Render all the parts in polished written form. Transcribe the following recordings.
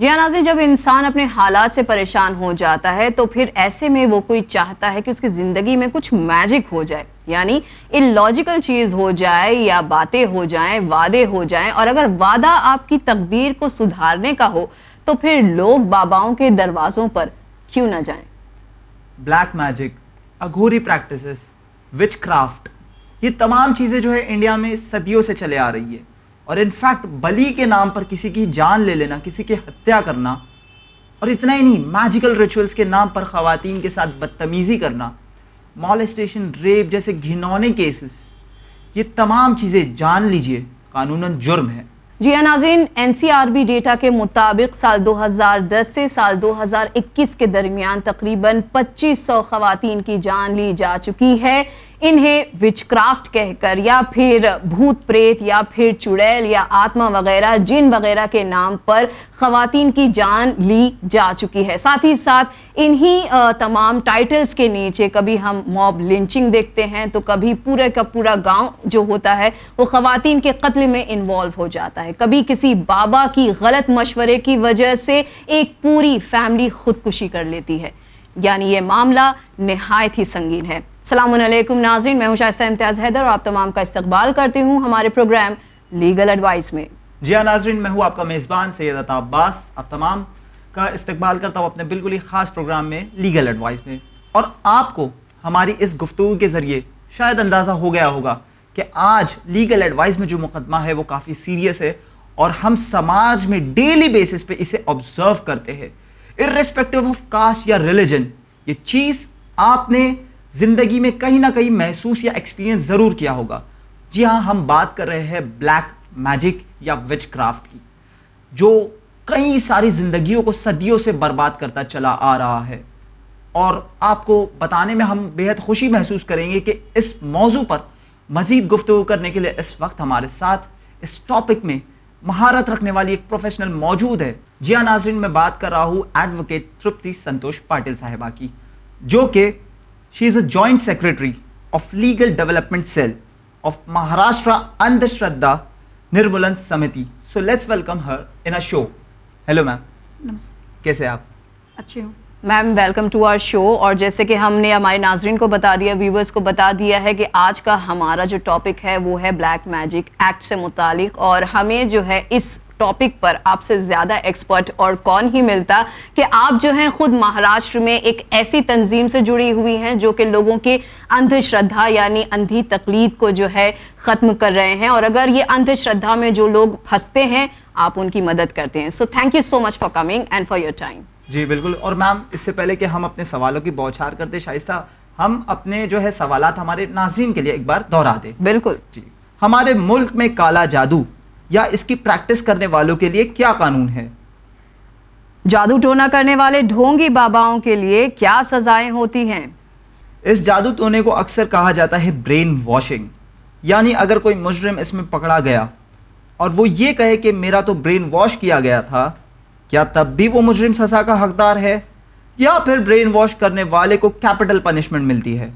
जी हाँ नाज़रीन, जब इंसान अपने हालात से परेशान हो जाता है तो फिर ऐसे में वो कोई चाहता है कि उसकी ज़िंदगी में कुछ मैजिक हो जाए, यानी इलॉजिकल चीज़ हो जाए या बातें हो जाएं, वादे हो जाएं। और अगर वादा आपकी तकदीर को सुधारने का हो तो फिर लोग बाबाओं के दरवाज़ों पर क्यों ना जाएं। ब्लैक मैजिक, अघोरी प्रैक्टिसेस, विचक्राफ्ट, ये तमाम चीज़ें जो है इंडिया में सदियों से चले आ रही है। और इनफैक्ट बली के नाम पर किसी की जान ले लेना, किसी की हत्या करना, और इतना ही नहीं, मैजिकल रिचुअल्स के नाम पर ख़वातीन के साथ बदतमीज़ी करना, मॉलेस्टेशन, रेप जैसे घिनौने केसेस, ये तमाम चीज़ें जान लीजिए कानूनन जुर्म है। जी हाँ नाज़रीन, एनसीआरबी डेटा के मुताबिक साल 2010 से साल 2021 के दरमियान तकरीबन 2500 ख़वातीन की जान ली जा चुकी है। इन्हें विचक्राफ्ट कहकर या फिर भूत प्रेत या फिर चुड़ैल या आत्मा वगैरह, जिन वगैरह के नाम पर ख़वातीन की जान ली जा चुकी है। साथ ही साथ इन्हीं तमाम टाइटल्स के नीचे कभी हम मॉब लिंचिंग देखते हैं तो कभी पूरे का पूरा गांव जो होता है वो ख़वातीन के कत्ल में इन्वॉल्व हो जाता है। कभी किसी बाबा की गलत मशवरे की वजह से एक पूरी फैमिली खुदकुशी कर लेती है। यानी ये मामला निहायत ही संगीन है। अस्सलामुअलैकुम नाज़रीन, मैं हूं शाइस्ता इम्तियाज़ हैदर और आप तमाम का इस्तकबाल करती हूं हमारे प्रोग्राम लीगल एडवाइस में। जी हाँ नाज़रीन, मैं हूं आपका मेज़बान सैयद अता अब्बास, आप तमाम का इस्तकबाल करता हूं अपने बिल्कुल ही ख़ास प्रोग्राम में लीगल एडवाइस में। और आपको हमारी इस गुफ्तगू के ज़रिए शायद अंदाज़ा हो गया होगा कि आज लीगल एडवाइस में जो मुकदमा है वो काफ़ी सीरियस है और हम समाज में डेली बेसिस पे इसे ऑब्जर्व करते हैं। इर्रेस्पेक्टिव ऑफ कास्ट या रिलीजन, ये चीज़ आपने ज़िंदगी में कहीं ना कहीं महसूस या एक्सपीरियंस ज़रूर किया होगा। जी हाँ, हम बात कर रहे हैं ब्लैक मैजिक या विचक्राफ्ट की, जो कई सारी ज़िंदगियों को सदियों से बर्बाद करता चला आ रहा है। और आपको बताने में हम बेहद खुशी महसूस करेंगे कि इस मौजू पर मज़ीद गुफ्तगू करने के लिए इस वक्त हमारे साथ इस टॉपिक में महारत रखने वाली एक प्रोफेशनल मौजूद है। जी हाँ नाज़रीन, मैं बात कर रहा हूँ एडवोकेट तृप्ति संतोष पाटिल साहिबा की, जो कि she is a joint secretary of legal development cell of Maharashtra Andhashraddha Nirmoolan Samiti. So let's welcome her in a show. Hello ma'am, कैसे आप? अच्छी हूँ ma'am, welcome to our show. और जैसे कि हमने हमारे नाजरीन को बता दिया, व्यूवर्स को बता दिया है कि आज का हमारा जो टॉपिक है वो है ब्लैक मैजिक एक्ट से मुतालिक। और हमें जो है इस टॉपिक पर आपसे ज़्यादा एक्सपर्ट और कौन ही मिलता कि आप जो हैं खुद महाराष्ट्र में एक ऐसी तंजीम से जुड़ी हुई हैं जो कि लोगों के अंधश्रद्धा यानी अंधी तकलीद को जो है ख़त्म कर रहे हैं। और अगर ये अंधश्रद्धा में जो लोग फंसते हैं आप उनकी मदद करते हैं। So thank you so much for coming and for your time. जी बिल्कुल। और मैम, इससे पहले कि हम अपने सवालों की बौछार करते, शाइस्ता हम अपने जो है सवालात हमारे नाज़रीन के लिए एक बार दोहरा दें। बिल्कुल जी। हमारे मुल्क में काला जादू या इसकी प्रैक्टिस करने वालों के लिए क्या कानून है? जादू टोना करने वाले ढोंगी बाबाओं के लिए क्या सजाएं होती हैं? इस जादू टोने को अक्सर कहा जाता है ब्रेन वॉशिंग, यानी अगर कोई मुजरिम इसमें पकड़ा गया और वो ये कहे कि मेरा तो ब्रेन वॉश किया गया था, क्या तब भी वो मुजरिम सज़ा का हकदार है या फिर ब्रेन वॉश करने वाले को कैपिटल पनिशमेंट मिलती है?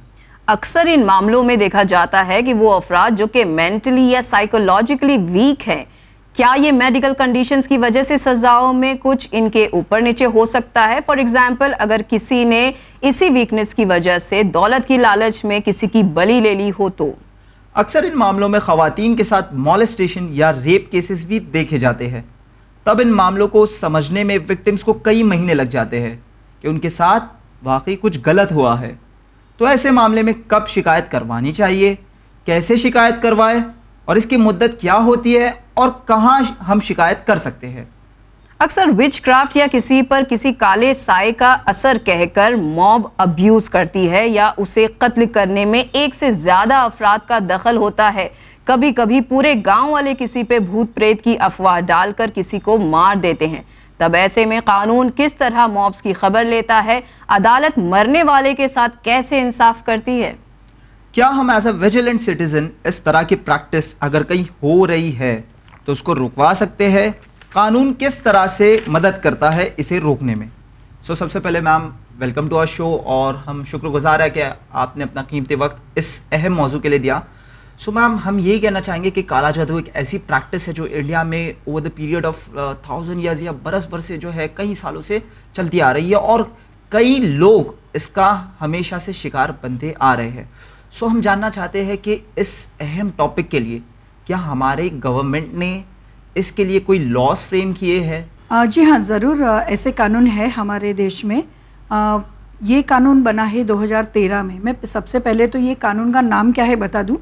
अक्सर इन मामलों में देखा जाता है कि वो अफराद जो कि मेंटली या साइकोलॉजिकली वीक हैं, क्या ये मेडिकल कंडीशंस की वजह से सजाओं में कुछ इनके ऊपर नीचे हो सकता है? फॉर एग्जांपल, अगर किसी ने इसी वीकनेस की वजह से दौलत की लालच में किसी की बलि ले ली हो तो? अक्सर इन मामलों में ख़वातीन के साथ मॉलेस्टेशन या रेप केसेस भी देखे जाते हैं। तब इन मामलों को समझने में विक्टिम्स को कई महीने लग जाते हैं कि उनके साथ वाकई कुछ गलत हुआ है। तो ऐसे मामले में कब शिकायत करवानी चाहिए, कैसे शिकायत करवाएं और इसकी मुद्दत क्या होती है और कहां हम शिकायत कर सकते हैं? अक्सर विच क्राफ्ट या किसी पर किसी काले साए का असर कहकर मॉब अब्यूज करती है या उसे कत्ल करने में एक से ज्यादा अफराद का दखल होता है। कभी कभी पूरे गांव वाले किसी पे भूत प्रेत की अफवाह डालकर किसी को मार देते हैं। तब ऐसे में कानून किस तरह मॉब्स की खबर लेता है? अदालत मरने वाले के साथ कैसे इंसाफ करती है? क्या हम एज अ विजिलेंट सिटीजन इस तरह की प्रैक्टिस अगर कहीं हो रही है तो उसको रुकवा सकते हैं? कानून किस तरह से मदद करता है इसे रोकने में? सबसे पहले ma'am, welcome to our show और हम शुक्रगुजार है कि आपने अपना कीमती वक्त इस अहम मौजू के लिए दिया। सो मैम, हम ये कहना चाहेंगे कि काला जादू एक ऐसी प्रैक्टिस है जो इंडिया में over the period of 1000 years या बरस भर से जो है कई सालों से चलती आ रही है और कई लोग इसका हमेशा से शिकार बनते आ रहे हैं। सो हम जानना चाहते हैं कि इस अहम टॉपिक के लिए क्या हमारे गवर्नमेंट ने इसके लिए कोई लॉज फ्रेम किए हैं? जी हाँ, ज़रूर ऐसे कानून है हमारे देश में। ये कानून बना है 2013 में। मैं सबसे पहले तो ये कानून का नाम क्या है बता दूं।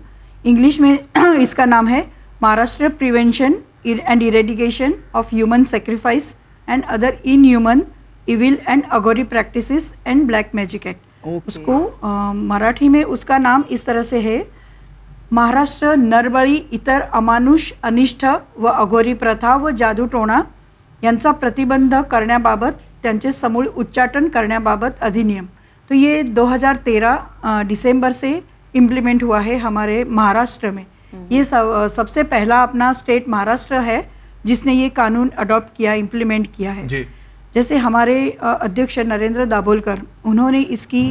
इंग्लिश में इसका नाम है Maharashtra prevention and eradication of human sacrifice and other inhuman evil and Agori practices and black magic act. उसको मराठी में उसका नाम इस तरह से है, महाराष्ट्र नरबळी इतर अमानुष अनिष्ठ व अघोरी प्रथा व जादूटोणा यांचा प्रतिबंध करण्याबाबत त्यांचे समूळ उच्चाटन करण्याबाबत अधिनियम। तो ये 2013 दिसंबर से इम्प्लीमेंट हुआ है हमारे महाराष्ट्र में। ये सबसे पहला अपना स्टेट महाराष्ट्र है जिसने ये कानून अडॉप्ट किया, इम्प्लीमेंट किया है जी। जैसे हमारे अध्यक्ष नरेंद्र दाभोलकर, उन्होंने इसकी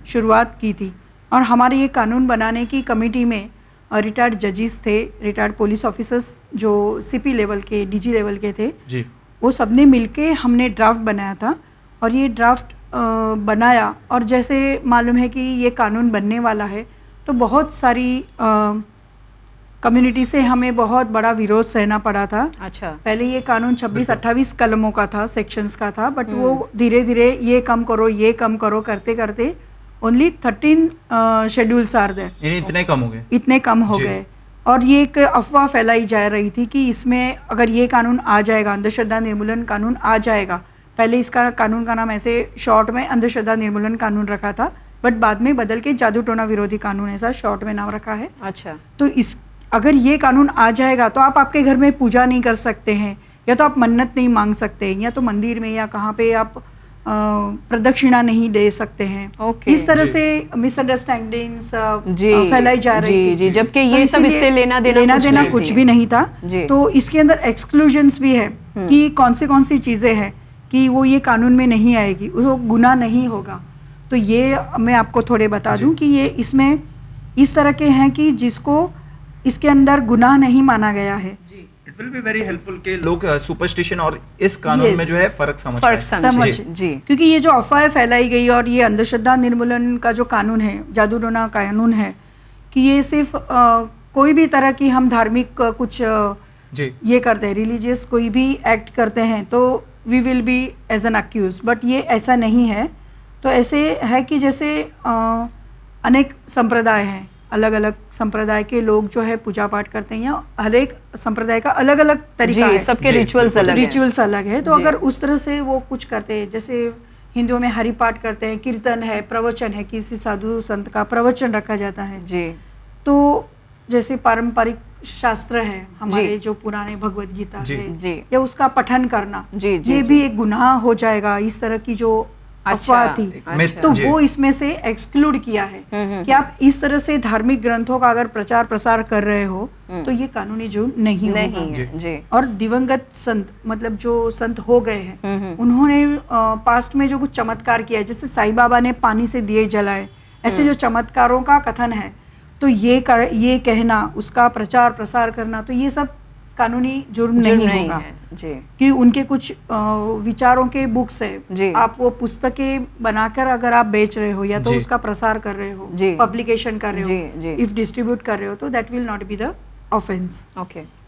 शुरुआत की थी और हमारे ये कानून बनाने की कमेटी में रिटायर्ड जजेस थे, रिटायर्ड पुलिस ऑफिसर्स जो सीपी लेवल के, डीजी लेवल के थे जी। वो सबने मिलके हमने ड्राफ्ट बनाया था और ये ड्राफ्ट बनाया और जैसे मालूम है कि ये कानून बनने वाला है तो बहुत सारी कम्युनिटी से हमें बहुत बड़ा विरोध सहना पड़ा था। अच्छा, पहले ये कानून 26-28 कलमों का था, सेक्शंस का था, बट वो धीरे धीरे ये कम करो करते करते ओनली 13 शेड्यूल्स आर देयर। इतने कम हो गए और ये एक अफवाह फैलाई जा रही थी कि इसमें अगर ये कानून आ जाएगा, अंधश्रद्धा निर्मूलन कानून आ जाएगा। पहले इसका कानून का नाम ऐसे शॉर्ट में अंधश्रद्धा निर्मूलन कानून रखा था, बट बाद में बदल के जादू टोना विरोधी कानून ऐसा शॉर्ट में नाम रखा है। अच्छा, तो इस अगर ये कानून आ जाएगा तो आप आपके घर में पूजा नहीं कर सकते हैं, या तो आप मन्नत नहीं मांग सकते, या तो मंदिर में या कहाँ पे आप प्रदक्षिणा नहीं दे सकते हैं। इस तरह से मिसअंडरस्टैंडिंग्स फैलाई जा रही थी, जबकि ये सब इससे लेना देना कुछ भी नहीं था। तो इसके अंदर एक्सक्लूजन्स भी है कि कौन सी चीजें हैं कि वो ये कानून में नहीं आएगी, उसको गुनाह नहीं होगा। तो ये मैं आपको थोड़े बता दूं कि ये इसमें इस तरह के हैं कि जिसको इसके अंदर गुनाह नहीं माना गया है। It will be very helpful के लोग सुपरस्टिशन और इस कानून में जो है फर्क समझ जी। क्योंकि ये जो अफवाहें फैलाई गई और ये अंधश्रद्धा निर्मूलन का जो कानून है, जादू टोना कानून है, कि ये सिर्फ कोई भी तरह की हम धार्मिक कुछ ये करते हैं, रिलीजियस कोई भी एक्ट करते हैं तो we will be as an accused, but ये ऐसा नहीं है। तो ऐसे है कि जैसे अनेक संप्रदाय हैं, अलग अलग संप्रदाय के लोग जो है पूजा पाठ करते हैं, या हर एक संप्रदाय का अलग अलग तरीका है, सबके रिचुअल्स अलग है। तो अगर उस तरह से वो कुछ करते हैं, जैसे हिंदुओं में हरिपाठ करते हैं, कीर्तन है, प्रवचन है, किसी साधु संत का प्रवचन रखा जाता है जी। तो जैसे पारंपरिक शास्त्र है हमारे जो पुराने भगवत गीता है, या उसका पठन करना, ये भी एक गुनाह हो जाएगा। इस तरह की जो अफवाह थी, तो वो इसमें से एक्सक्लूड किया है कि आप इस तरह से धार्मिक ग्रंथों का अगर प्रचार प्रसार कर रहे हो तो ये कानूनी जुर्म नहीं होगा। और दिवंगत संत, मतलब जो संत हो गए हैं, उन्होंने पास्ट में जो कुछ चमत्कार किया है, जैसे साईं बाबा ने पानी से दिए जलाए, ऐसे जो चमत्कारों का कथन है, तो ये कहना, उसका प्रचार प्रसार करना, तो ये सब कानूनी जुर्म नहीं होगा कि उनके कुछ विचारों के बुक्स है, आप वो पुस्तकें बनाकर अगर आप बेच रहे हो या तो उसका प्रसार कर रहे हो, पब्लिकेशन कर रहे हो, इफ डिस्ट्रीब्यूट कर रहे हो, तो that will not be the offence.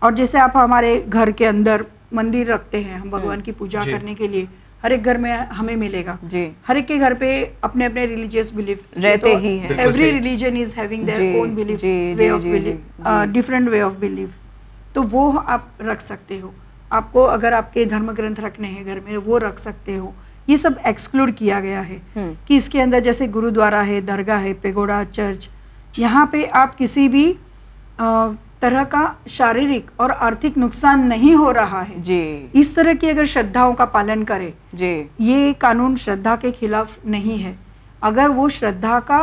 और जैसे आप हमारे घर के अंदर मंदिर रखते हैं, हम भगवान की पूजा करने के लिए, हर एक घर में हमें मिलेगा, हर एक के घर पे अपने अपने रिलीजियस बिलीफ रहते ही हैं। Every religion is having their own belief, way of belief, different way of belief. तो वो आप रख सकते हो, आपको अगर आपके धर्म ग्रंथ रखने हैं घर में, वो रख सकते हो। ये सब एक्सक्लूड किया गया है कि इसके अंदर जैसे गुरुद्वारा है, दरगाह है, पेगोडा, चर्च, यहाँ पे आप किसी भी तरह का शारीरिक और आर्थिक नुकसान नहीं हो रहा है जी। इस तरह की अगर श्रद्धाओं का पालन करे जी, ये कानून श्रद्धा के खिलाफ नहीं है। अगर वो श्रद्धा का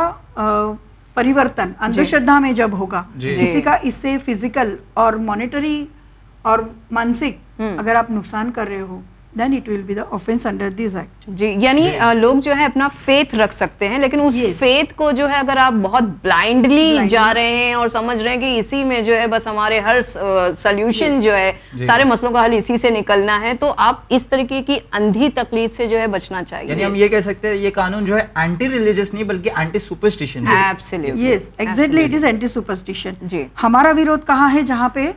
परिवर्तन अंधश्रद्धा में जब होगा, किसी का इससे फिजिकल और मॉनेटरी और मानसिक अगर आप नुकसान कर रहे हो, then it will be the offense under this act. जी, यानी लोग जो है अपना फेथ रख सकते हैं, लेकिन उस फेथ को जो है अगर आप बहुत ब्लाइंडली जा रहे हैं और समझ रहे हैं कि इसी में जो है बस हमारे हर सॉल्यूशन जो है सारे मसलों का हल इसी से निकलना है, तो आप इस तरीके की अंधी तकलीद से जो है बचना चाहिए। यानी हम ये कह सकते हैं ये कानून जो है एंटी रिलीजियस नहीं बल्कि एंटी सुपरस्टिशन है। Absolutely, yes, exactly, it is anti superstition. जी, हमारा विरोध कहाँ है? जहाँ पे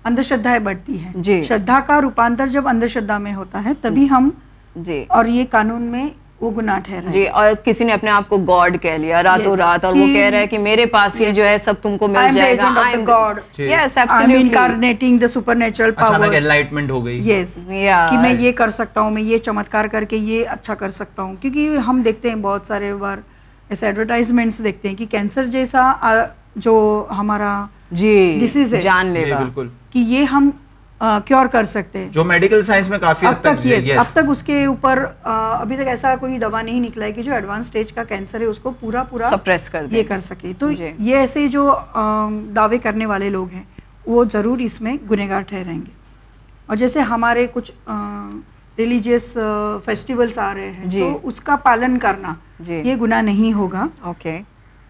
अंधश्रद्धाएं बढ़ती हैं। जी, श्रद्धा का रूपांतर जब अंधश्रद्धा में होता है तभी हम जी, और ये कानून में वो गुनाह ठहरा है। जी, और किसी ने अपने आप को गॉड कह लिया रातों रात, और वो कह रहा है कि मेरे पास ये जो है सब तुमको मिल जाएगा, I am God, yes, I am absolutely, incarnating the supernatural powers, अचानक एनलाइटमेंट हो गई। यस, कि मैं ये कर सकता हूँ, मैं ये चमत्कार करके ये अच्छा कर सकता हूँ। क्योंकि हम देखते हैं बहुत सारे बार ऐसे एडवर्टाइजमेंट्स देखते हैं कि कैंसर जैसा जो हमारा जी डिसीज है, जानलेवा, बिल्कुल, कि ये हम क्योर कर सकते हैं, जो मेडिकल साइंस में काफी अब तक उसके ऊपर अभी तक ऐसा कोई दवा नहीं निकला है कि जो एडवांस स्टेज का कैंसर है उसको पूरा सप्रेस कर दे, ये कर सके। तो ये ऐसे जो दावे करने वाले लोग हैं वो जरूर इसमें गुनहगार ठहरेंगे। और जैसे हमारे कुछ रिलीजियस फेस्टिवल्स आ रहे हैं तो उसका पालन करना ये गुनाह नहीं होगा। ओके,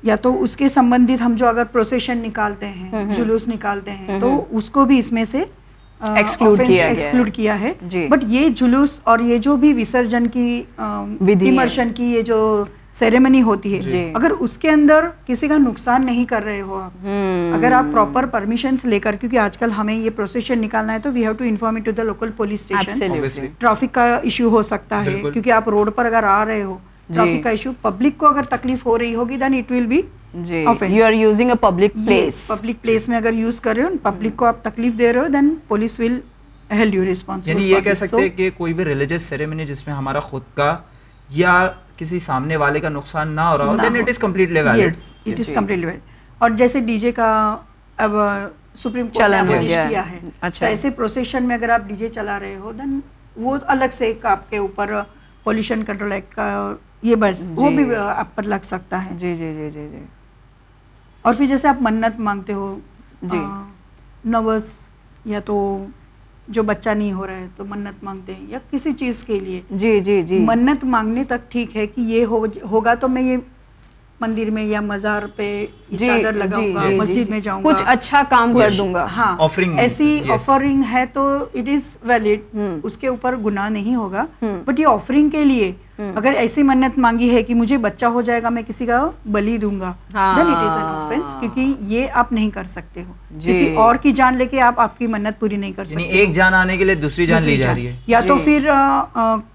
या तो उसके संबंधित हम जो अगर प्रोसेशन निकालते हैं, जुलूस निकालते हैं, तो उसको भी इसमें से एक्सक्लूड किया है। बट ये जुलूस और ये जो भी विसर्जन की इमर्शन की ये जो सेरेमनी होती है, अगर उसके अंदर किसी का नुकसान नहीं कर रहे हो आप, अगर आप प्रॉपर परमिशंस लेकर, क्योंकि आजकल हमें ये प्रोसेशन निकालना है तो we have to inform it to the local police station. Traffic का इश्यू हो सकता है, क्योंकि आप रोड पर अगर आ रहे हो, ट्रैफिक का इशू, पब्लिक को अगर तकलीफ हो रही होगी, then it will be offence. You are using a public place, public place में अगर यूज कर रहे हो, पब्लिक को आप तकलीफ दे रहे हो, then police will held you responsible. यानी ये कह सकते हैं कि कोई भी रिलीजियस सेरेमनी जिसमें हमारा खुद का या किसी सामने वाले का नुकसान ना हो रहा हो, then it is completely valid. Yes, it is completely valid. और जैसे डीजे का अब सुप्रीम कोर्ट ने अबॉलिश किया है, तो ऐसे प्रोसेशन में अगर आप डीजे चला रहे हो, देन वो अलग से एक आपके ऊपर पॉल्यूशन कंट्रोल एक्ट का ये वो भी आप पर लग सकता है। जी जी जी जी जी। और फिर जैसे आप मन्नत मांगते हो जी, नवस या तो जो बच्चा नहीं हो रहा है तो मन्नत मांगते हैं, या किसी चीज के लिए, जी जी जी, मन्नत मांगने तक ठीक है कि ये होगा तो मैं ये मंदिर में या मजार पे चादर लगाऊंगा, मस्जिद में जाऊंगा, कुछ अच्छा काम कर दूंगा। हाँ, ऑफरिंग, ऐसी ऑफरिंग है तो इट इज वैलिड, उसके ऊपर गुनाह नहीं होगा। बट ये ऑफरिंग के लिए अगर ऐसी मन्नत मांगी है कि मुझे बच्चा हो जाएगा, मैं किसी का बलि दूंगा, then it is an offence, क्योंकि ये आप नहीं कर सकते हो। किसी और की जान लेके आप आपकी मन्नत पूरी नहीं कर सकते। एक जान आने के लिए दूसरी जान ली जा रही है। या तो फिर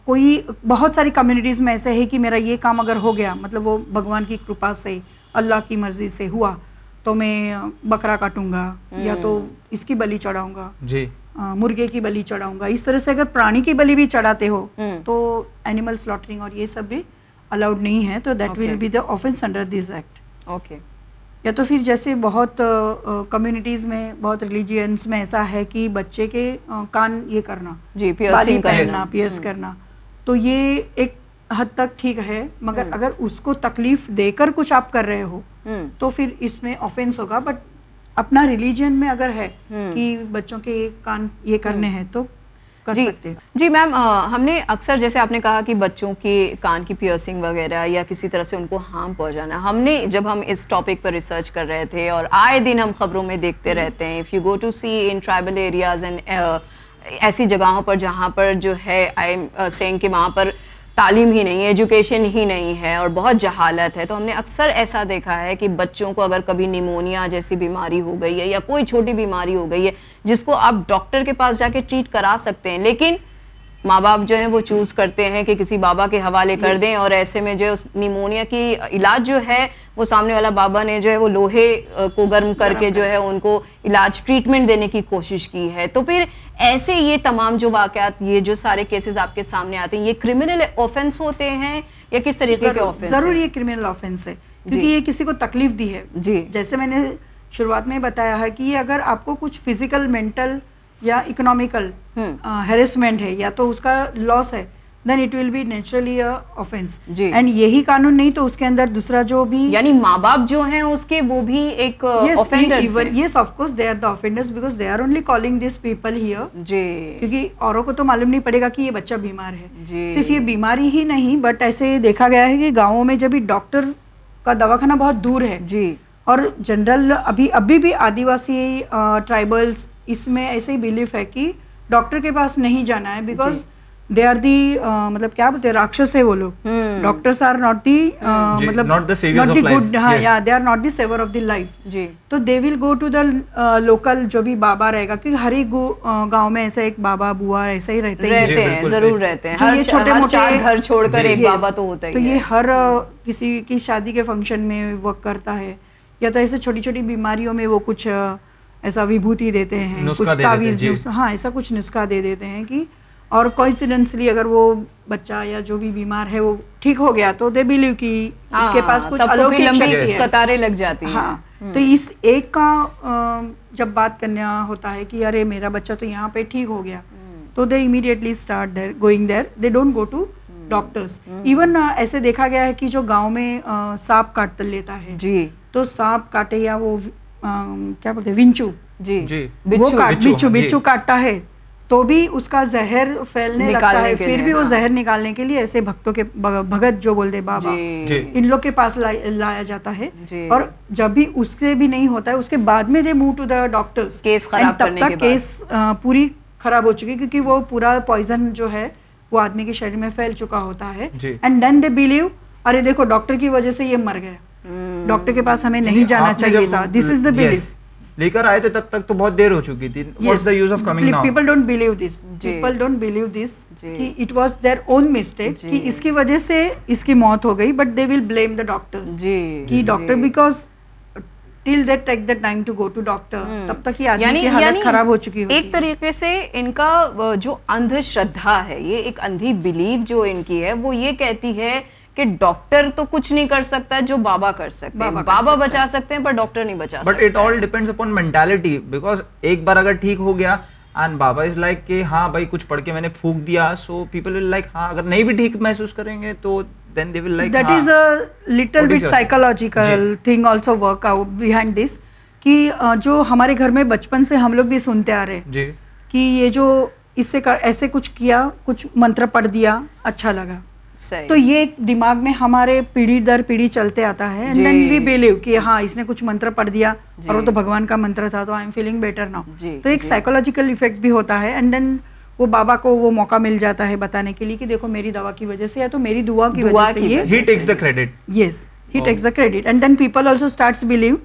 कोई बहुत सारी कम्युनिटीज में ऐसे है कि मेरा ये काम अगर हो गया, मतलब वो भगवान की कृपा से, अल्लाह की मर्जी से हुआ, तो मैं बकरा काटूंगा या तो इसकी बलि चढ़ाऊंगा जी, मुर्गे की बलि चढ़ाऊंगा। इस तरह से अगर प्राणी की बलि भी चढ़ाते हो तो एनिमल स्लॉटरिंग और ये सब भी अलाउड नहीं है, तो that will be the offence under this act. Okay. या तो फिर जैसे बहुत कम्युनिटीज में, बहुत रिलीजियंस में ऐसा है कि बच्चे के कान ये करना जी, पियर्सिंग करना, पियर्स करना, तो ये एक हद तक ठीक है, मगर अगर उसको तकलीफ देकर कुछ आप कर रहे हो तो फिर इसमें ऑफेंस होगा। बट अपना रिलीजन में अगर है कि बच्चों के कान ये करने हैं तो कर सकते हैं। जी मैम, हमने अक्सर, जैसे आपने कहा कि बच्चों के कान की पियर्सिंग वगैरह या किसी तरह से उनको हार्म पहुंचाना, हमने जब हम इस टॉपिक पर रिसर्च कर रहे थे और आए दिन हम खबरों में देखते रहते हैं, if you go to see in tribal areas and ऐसी जगहों पर जहाँ पर जो है आई एम सेइंग कि वहाँ पर तालीम ही नहीं है, एजुकेशन ही नहीं है और बहुत जहालत है, तो हमने अक्सर ऐसा देखा है कि बच्चों को अगर कभी निमोनिया जैसी बीमारी हो गई है या कोई छोटी बीमारी हो गई है जिसको आप डॉक्टर के पास जाके ट्रीट करा सकते हैं, लेकिन माँ बाप जो है वो चूज करते हैं कि किसी बाबा के हवाले कर दें, और ऐसे में जो है उस निमोनिया की इलाज जो है वो सामने वाला बाबा ने जो है वो लोहे को गर्म करके जो है उनको इलाज, ट्रीटमेंट देने की कोशिश की है। तो फिर ऐसे ये तमाम जो वाकयात, ये जो सारे केसेस आपके सामने आते हैं, ये क्रिमिनल ऑफेंस होते हैं या किस तरीके के ऑफेंस? जरूर ये क्रिमिनल ऑफेंस है, क्योंकि ये किसी को तकलीफ दी है जी। जैसे मैंने शुरुआत में बताया है कि ये अगर आपको कुछ फिजिकल, मेंटल या इकोनॉमिकल हैरेसमेंट है या तो उसका लॉस है, then it will be naturally a offense. Ji. And यही कानून नहीं तो उसके अंदर दूसरा जो भी, यानी माँ बाप जो हैं उसके वो भी एक offenders हैं। yes of course they are the offenders because they are only calling these people here. जी। क्योंकि औरों को तो मालूम नहीं पड़ेगा कि ये बच्चा बीमार है। जी। सिर्फ ये बीमारी ही नहीं, बट ऐसे देखा गया है कि गाँवों में जब भी डॉक्टर का दवाखाना बहुत दूर है, जी, और जनरल अभी भी आदिवासी ट्राइबल्स इसमें ऐसे ही बिलीफ है कि डॉक्टर के पास नहीं जाना है बिकॉज दे आर दी मतलब क्या बोलते हैं, राक्षस है वो लोग। डॉक्टर्स आर नॉट दी मतलब not the saviors of life. Good, हाँ Yes. या they are not the saviour of the life. जी। तो they will go to the local जो भी बाबा रहेगा, क्योंकि हर एक गांव में ऐसा एक बाबा बुआ ऐसे ही रहते रहते हैं, बिल्कुल जरूर सही। रहते हैं। जो ये छोटे मोटे चार घर छोड़कर एक Yes. बाबा तो होता ही तो है। ये हर किसी की शादी के फंक्शन में वर्क करता है, या तो ऐसे छोटी छोटी बीमारियों में वो कुछ ऐसा विभूति देते हैं, नुस्खा कुछ दे देते हैं, तावीज जी। हाँ ऐसा कुछ नुस्खा दे देते हैं कि, और कोइंसिडेंसली अगर वो बच्चा या जो भी बीमार है वो ठीक हो गया तो दे बिलीव कि इसके पास कुछ तब तो फिर अलौकिक लंबी शक्ति है। कतारें लग जाती हैं। हाँ, तो इस एक का जब बात करना होता है कि अरे मेरा बच्चा तो यहाँ पे ठीक हो गया, तो they immediately start their going there, they don't go to doctors. Even ऐसे देखा गया है कि जो गांव में सांप काट लेता है, जी, तो सांप काटे या वो क्या बोलते हैं विंचू, जी, जी। वो बिच्छू, बिच्छू जी। काटता है तो भी उसका जहर फैलने लगता निकालने है, के फिर लिए, भी वो हाँ। जहर निकालने के लिए ऐसे भक्तों के भगत जो बोलते बाबा, जी। इन लोग के पास लाया जाता है। जी। और जब भी उससे भी नहीं होता है उसके बाद में they move to the doctors, case खराब करने के बाद। केस पूरी खराब हो चुकी है, क्योंकि वो पूरा पॉइजन जो है वो आदमी के शरीर में फैल चुका होता है। जी। एंड देन दे बिलीव अरे देखो डॉक्टर की वजह से ये मर गया, डॉक्टर के पास हमें नहीं जाना आपने चाहिए जब था। This is the believe. yes, लेकर आए थे तब तक तो बहुत देर हो चुकी थी। What's the use of coming now? People don't believe this. Ji. People don't believe this जी। कि it was their own mistake, जी। कि इसकी वजह से इसकी मौत हो गई, but they will blame the doctors. जी, कि doctor ji. because till they take the time to go to doctor, तब तक ये आदमी की हालत खराब हो चुकी होती एक है। तरीके से इनका जो अंधश्रद्धा है, ये एक अंधी बिलीव जो इनकी है, वो ये कहती है कि डॉक्टर तो कुछ नहीं कर सकता जो बाबा कर सकते हैं। बाबा कर बाबा सकता बचा सकते हैं पर डॉक्टर नहीं बचा बट सकता। It all depends upon mentality, because एक बार अगर ठीक हो गया एंड बाबा इज लाइक कि हाँ भाई कुछ पढ़ के मैंने फूंक दिया, सो पीपल विल लाइक हाँ, अगर नहीं भी ठीक महसूस करेंगे तो then they will like That is a little What is bit your- psychological thing also work out behind this, कि जो हमारे घर में बचपन से हम लोग भी सुनते आ रहे हैं जी, कि ये जो इससे ऐसे कुछ किया, कुछ मंत्र पढ़ दिया, अच्छा लगा, सही। तो ये एक दिमाग में हमारे पीढ़ी दर पीढ़ी चलते आता है। एंड जी। देन वी बिलीव कि हाँ इसने कुछ मंत्र पढ़ दिया जी। और वो तो भगवान का मंत्र था, तो I am feeling better now. जी, तो एक जी। साइकोलॉजिकल इफेक्ट भी होता है। एंड देन वो बाबा को वो मौका मिल जाता है बताने के लिए कि देखो मेरी दवा की वजह से या तो मेरी दुआ की दुआ वजह से की ये he takes the credit. Yes he Oh. Takes the credit. And then people also starts believe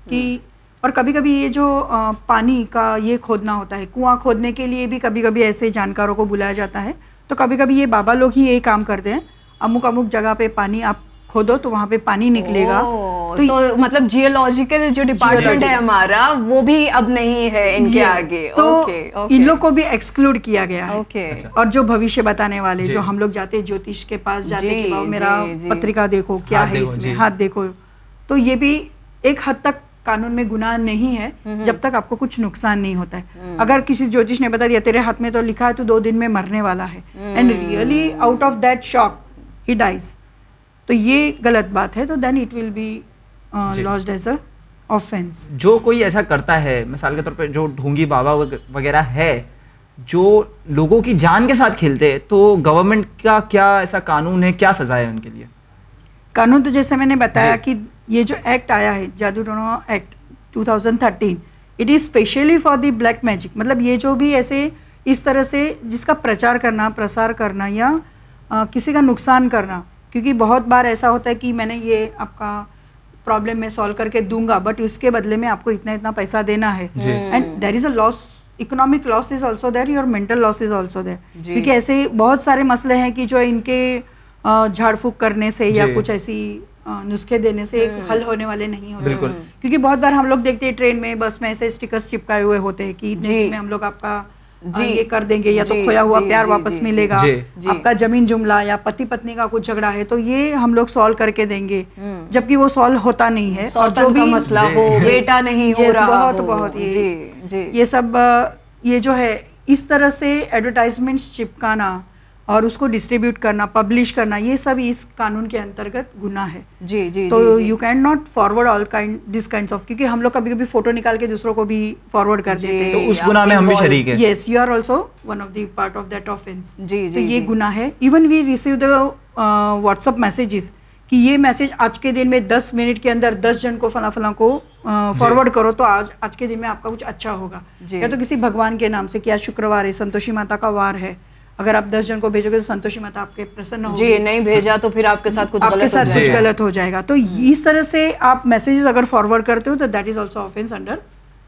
कि, और कभी कभी ये जो पानी का ये खोदना होता है, कुआं खोदने के लिए भी कभी कभी ऐसे जानकारों को बुलाया जाता है, तो कभी कभी ये बाबा लोग ही ये काम करते हैं, अमुक अमुक जगह पे पानी आप खोदो तो वहां पे पानी निकलेगा। तो तो मतलब जियोलॉजिकल जो डिपार्टमेंट है हमारा वो भी अब नहीं है इनके आगे। तो ओके, ओके। इन लोग को भी एक्सक्लूड किया गया है। ओके। और जो भविष्य बताने वाले, जी। जो हम लोग जाते हैं ज्योतिष के पास जाते जी, हैं कि बाबा मेरा जी। पत्रिका देखो क्या हाथ है देखो, इसमें, जी। हाथ देखो, तो ये भी एक हद तक कानून में गुनाह नहीं है जब तक आपको कुछ नुकसान नहीं होता है। अगर किसी ज्योतिष ने बता दिया तेरे हाथ में तो लिखा है तू 2 दिन में मरने वाला है, and really out of that shock he dies, तो ये गलत बात है। तो देन इट विल बी जी। Lodged as a offence. जो कोई ऐसा करता है, मिसाल के तौर पे जो ढोंगी बाबा वगैरह है जो लोगों की जान के साथ खेलते हैं, तो गवर्नमेंट का क्या ऐसा कानून है, क्या सजा है उनके लिए? कानून तो जैसे मैंने बताया जी। कि ये जो एक्ट आया है जादू टोना act 2013, it is specially for the black magic. मतलब ये जो भी ऐसे इस तरह से जिसका प्रचार करना, प्रसार करना या किसी का नुकसान करना, क्योंकि बहुत बार ऐसा होता है कि मैंने ये आपका प्रॉब्लम में सॉल्व करके दूंगा, बट उसके बदले में आपको इतना इतना पैसा देना है, जी। And there is a loss, economic loss is also there, your mental loss is also there. जी। क्योंकि ऐसे बहुत सारे मसले हैं कि जो इनके झाड़ फूक करने से या जी। कुछ ऐसी नुस्खे देने से हल होने वाले नहीं होते। बिल्कुल। क्योंकि बहुत बार हम लोग देखते हैं ट्रेन में, बस में ऐसे स्टिकर्स चिपकाए हुए होते हैं कि जी। दिन में हम लोग आपका जी। ये कर देंगे, या तो जी, खोया हुआ जी, प्यार जी, वापस जी, मिलेगा, जी। जी। आपका जमीन जुमला या पति पत्नी का कुछ झगड़ा है तो ये हम लोग सॉल्व करके देंगे, जबकि वो सॉल्व होता नहीं है। और सौतन का मसला जी। हो, बेटा नहीं हो Yes, रहा बहुत हो। बहुत ये जी, जी। ये सब ये जो है इस तरह से एडवर्टाइजमेंट्स चिपकाना और उसको डिस्ट्रीब्यूट करना, पब्लिश करना, ये सब इस कानून के अंतर्गत गुनाह है। जी जी। तो you can not forward all this kinds of, क्योंकि हम लोग कभी कभी फोटो निकाल के दूसरों को भी फॉरवर्ड कर देते हैं, तो उस गुनाह में हम भी शरीक हैं। Yes, you are also one of the part of that offence. जी जी। तो ये गुनाह है। Even we receive the WhatsApp messages कि ये मैसेज आज के दिन में 10 मिनट के अंदर 10 जन को फला फला को फॉरवर्ड करो तो आज के दिन में आपका कुछ अच्छा होगा, या तो किसी भगवान के नाम से कि आज शुक्रवार है, संतोषी माता का वार है, अगर आप 10 जन को भेजोगे तो संतोषी माता आपके प्रसन्न होगी। जी, नहीं भेजा तो फिर आपके साथ कुछ गलत हो जाएगा। तो इस तरह से आप मैसेजेस अगर फॉरवर्ड करते हो तो that is also offence under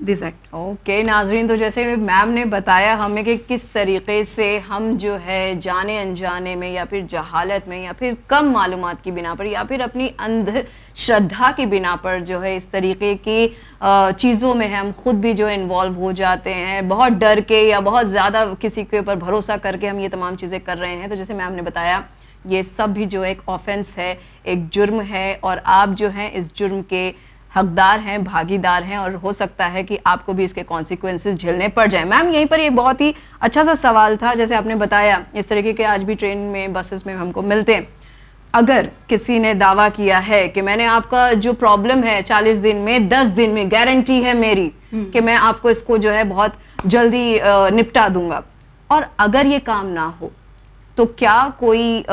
this act. Okay नाजरीन, तो जैसे मैम ने बताया हमें कि किस तरीके से हम जो है जाने अनजाने में या फिर जहालत में या फिर कम मालूमात की बिना पर या फिर अपनी अंध श्रद्धा की बिना पर जो है इस तरीके की चीज़ों में हम खुद भी जो है इन्वॉल्व हो जाते हैं, बहुत डर के या बहुत ज़्यादा किसी के ऊपर भरोसा करके हम ये तमाम चीज़ें कर रहे हैं। तो जैसे मैम ने बताया ये सब भी जो एक ऑफेंस है, एक जुर्म है, और आप जो हैं इस जुर्म के हकदार हैं, भागीदार हैं, और हो सकता है कि आपको भी इसके कॉन्सिक्वेंसेस झेलने पड़ जाए। मैम यहीं पर एक बहुत ही अच्छा सा सवाल था, जैसे आपने बताया इस तरीके के आज भी ट्रेन में, बसेस में हमको मिलते हैं। अगर किसी ने दावा किया है कि मैंने आपका जो प्रॉब्लम है 40 दिन में, 10 दिन में गारंटी है मेरी कि मैं आपको इसको जो है बहुत जल्दी निपटा दूंगा, और अगर ये काम ना हो तो क्या कोई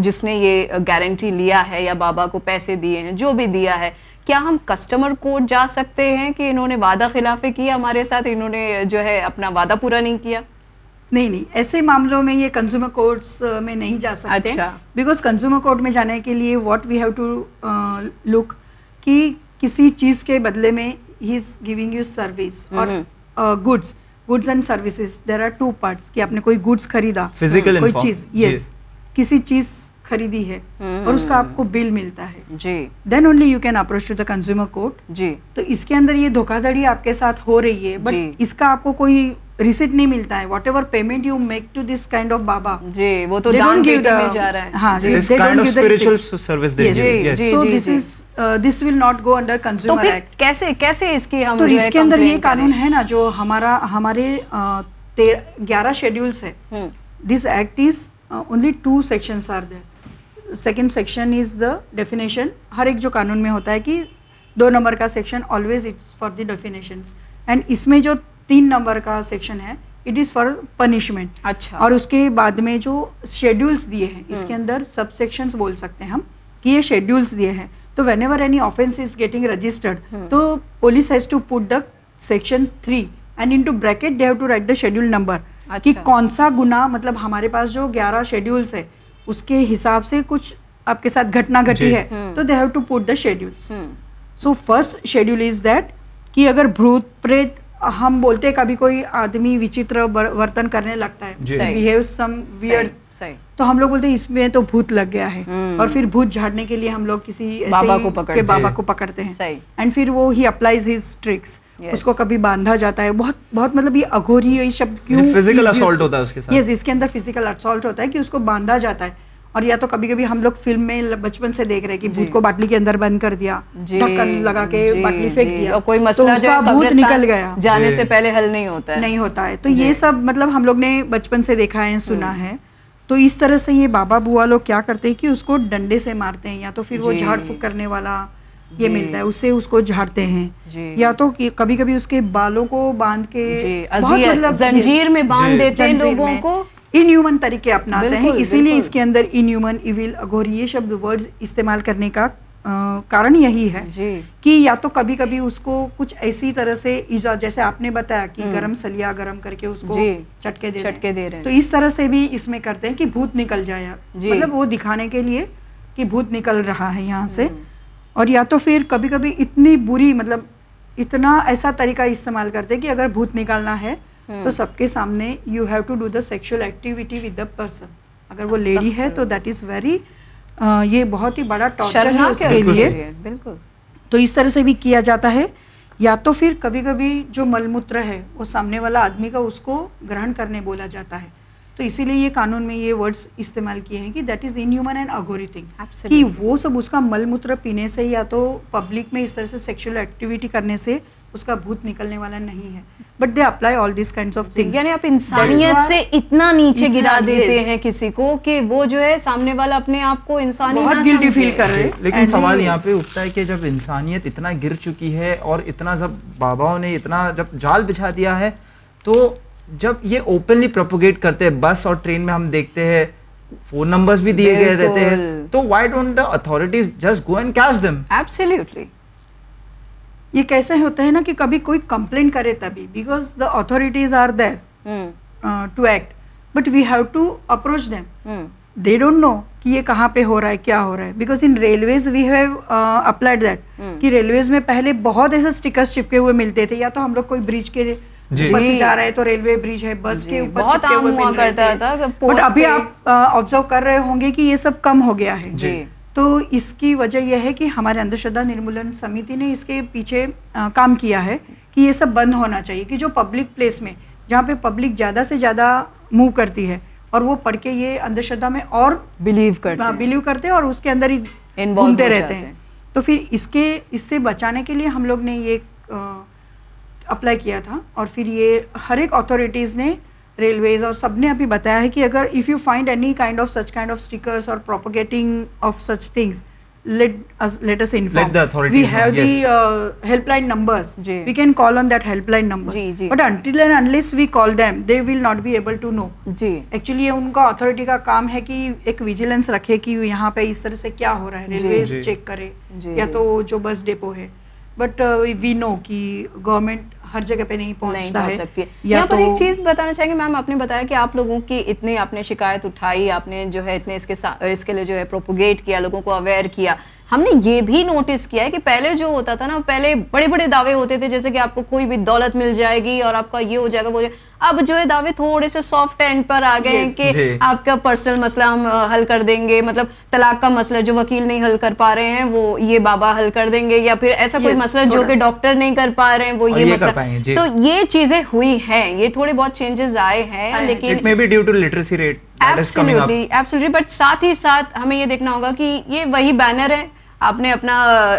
जिसने ये गारंटी लिया है या बाबा को पैसे दिए हैं, जो भी दिया है, क्या हम कस्टमर कोर्ट जा सकते हैं कि इन्होंने वादा खिलाफी किया हमारे साथ, इन्होंने जो है अपना वादा पूरा नहीं किया? नहीं, ऐसे मामलों में ये कंज्यूमर कोर्ट्स में नहीं जा सकते। अच्छा। बिकॉज कंज्यूमर कोर्ट में जाने के लिए what we have to look कि किसी चीज के बदले में he is giving you service और goods and services. There are two parts कि आपने कोई गुड्स खरीदा, फिजिकल कोई चीज, यस, किसी चीज खरीदी है और उसका आपको बिल मिलता है जी, then only you can approach to the consumer court जी। तो इसके अंदर ये धोखाधड़ी आपके साथ हो रही है, बट इसका आपको कोई रिसिप्ट नहीं मिलता है। What payment you make to this kind of बाबा, जी, वो तो दान पेटी में जा रहा है। हाँ, this kind of spiritual service they give, yes. So this will not go under consumer act. कैसे इसकी हम तो इसके अंदर ये कानून है ना, जो हमारे 11 शेड्यूल्स है। This act is only 2 sections are there. Second section is the definition. हर एक जो कानून में होता है कि 2 नंबर का section always it's for the definitions, and इसमें जो 3 नंबर का सेक्शन है इट इज फॉर पनिशमेंट। अच्छा। और उसके बाद में जो शेड्यूल्स दिए हैं इसके अंदर सब सेक्शंस बोल सकते हैं हम कि ये शेड्यूल्स दिए हैं। तो whenever any offence is getting registered तो police has to put the section 3 and into bracket they have to write the schedule number कि कौन सा गुना, मतलब हमारे पास जो 11 शेड्यूल्स है उसके हिसाब से कुछ आपके साथ घटना घटी है तो they have to put the schedules. So first schedule is that कि अगर भूत प्रेत, हम बोलते हैं कभी कोई आदमी विचित्र वर्तन करने लगता है, बिहेव सम वियर्ड, तो हम लोग बोलते हैं इसमें तो भूत लग गया है, और फिर भूत झाड़ने के लिए हम लोग किसी बाबा को पकड़ते हैं, एंड फिर वो ही अप्लाइज हिज ट्रिक्स, उसको कभी बांधा जाता है। बहुत बहुत मतलब ये अघोरी ये शब्द क्यों, फिजिकल असॉल्ट होता है उसके साथ। यस, इसके अंदर फिजिकल असॉल्ट होता है कि उसको बांधा जाता है। और या तो कभी कभी हम लोग फिल्म में बचपन से देख रहे हैं कि भूत को बाटली के अंदर बंद कर दिया, ढक्कन लगा के बाटली फेंक दिया, और कोई मसला तो उसका भूत निकल गया, जाने से पहले हल नहीं होता है। तो ये सब मतलब हम लोग ने बचपन से देखा है, सुना है। तो इस तरह से ये बाबा बुआ लोग क्या करते हैं कि उसको डंडे से मारते हैं, या तो फिर वो झाड़ फूक करने वाला ये मिलता है उससे उसको झाड़ते हैं, या तो कभी कभी उसके बालों को बांध के मतलब जंजीर में बांध देते हैं लोगों को, इनह्यूमन तरीके अपनाते हैं। इसीलिए इसके अंदर इनह्यूमन, इविल, अघोरी ये शब्द वर्ड्स इस्तेमाल करने का कारण यही है कि या तो कभी कभी उसको कुछ ऐसी तरह से इजा, जैसे आपने बताया कि गरम सलिया गरम करके उसको चटके दे रहे हैं, तो इस तरह से भी इसमें करते हैं कि भूत निकल जाए, मतलब वो दिखाने के लिए कि भूत निकल रहा है यहाँ से। और या तो फिर कभी कभी इतनी बुरी, मतलब इतना ऐसा तरीका इस्तेमाल करते हैं कि अगर भूत निकालना है तो सबके सामने you have to do the sexual activity with the person. अगर वो लेडी है तो दैट इज वेरी, ये बहुत ही बड़ा टॉर्चर है उसके लिए। बिल्कुल। तो इस तरह से भी किया जाता है। या तो फिर कभी कभी जो मलमूत्र है वो सामने वाला आदमी का उसको ग्रहण करने बोला जाता है। तो इसीलिए ये कानून में ये वर्ड्स इस्तेमाल किए हैं कि that is inhuman and Aghori thing, कि वो सब उसका मलमूत्र पीने से या तो पब्लिक में इस तरह से सेक्सुअल एक्टिविटी करने से उसका भूत निकलने वाला नहीं है, but they apply all this kinds of things. यानी आप इंसानियत से इतना नीचे गिरा देते yes. हैं किसी को कि वो जो है सामने वाला अपने आप को इंसानी बहुत ना गिल्टी समझे। फील कर रहे हैं। लेकिन And सवाल ये- यहाँ पे उठता है कि जब इंसानियत इतना गिर चुकी है और इतना जब बाबाओं ने इतना जब जाल बिछा दिया है, तो जब ये ओपनली प्रोपोगेट करते हैं, बस और ट्रेन में हम देखते हैं फोन नंबर्स भी दिए गए रहते हैं, बिल्कुल। तो why don't the authorities just go and catch them? Absolutely. ये कैसे होता है ना कि कभी कोई कंप्लेन करे तभी, because the authorities are there to act, but we have to approach them. They don't know कि ये कहाँ पे हो रहा है, क्या हो रहा है, because in railways we have applied that कि रेलवेज में पहले बहुत ऐसे स्टिकर्स चिपके हुए मिलते थे, या तो हम लोग कोई ब्रिज के ऊपर से जा रहे हैं तो रेलवे ब्रिज है, बस के ऊपर बहुत चिपके आम हुए हुआ मिल रहे करता थे। था कि बट पोस्ट अभी पे- आप ऑब्जर्व कर रहे होंगे कि ये सब कम हो गया है। जी। तो इसकी वजह यह है कि हमारे अंधश्रद्धा निर्मूलन समिति ने इसके पीछे काम किया है कि ये सब बंद होना चाहिए, कि जो पब्लिक प्लेस में जहाँ पे पब्लिक ज़्यादा से ज़्यादा मूव करती है और वो पढ़ के ये अंधश्रद्धा में और बिलीव करते हैं। बिलीव करते हैं और उसके अंदर ही Involve घूमते हो रहते जाते हैं। हैं। तो फिर इससे बचाने के लिए हम लोग ने ये अप्लाई किया था, और फिर ये हर एक अथॉरिटीज़ ने, रेलवेज और सबने अभी बताया है कि अगर if you find any kind of such kind of stickers और propagating of such things, let us inform. Let the authorities We have know, the helpline numbers. जी। We can call on that helpline numbers. जी, जी। But until and unless we call them, they will not be able to know. जी। Actually ये उनका authority का काम है कि एक विजिलेंस रखे कि यहाँ पे इस तरह से क्या हो रहा है, रेलवे जी। चेक करे, जी, या जी। तो जो बस डिपो है। बट वी नो कि गवर्नमेंट हर जगह पे नहीं नहीं पहुंचता पहुंच है। सकती है। या यहाँ पर तो एक चीज बताना चाहेंगे मैम, आपने बताया कि आप लोगों की इतने आपने शिकायत उठाई, आपने जो है इतने इसके लिए जो है प्रोपोगेट किया, लोगों को अवेयर किया। हमने ये भी नोटिस किया है कि पहले जो होता था ना, पहले बड़े बड़े दावे होते थे, जैसे कि आपको कोई भी दौलत मिल जाएगी और आपका ये हो जाएगा, वो हो जाएगा। अब जो है दावे थोड़े से सॉफ्ट एंड पर आ गए हैं Yes, कि आपका पर्सनल मसला हम हल कर देंगे, मतलब तलाक का मसला जो वकील नहीं हल कर पा रहे हैं वो ये बाबा हल कर देंगे, या फिर ऐसा कोई Yes, मसला जो थोड़ा कि सा। डॉक्टर नहीं कर पा रहे हैं वो और ये ये कर मसला। पाएंगे, जी। तो ये चीजें हुई हैं, ये थोड़े बहुत चेंजेस आए हैं, लेकिन it may be due to literacy rate that is coming up. Absolutely, but साथ ही साथ हमें ये देखना होगा कि ये वही बैनर है, आपने अपना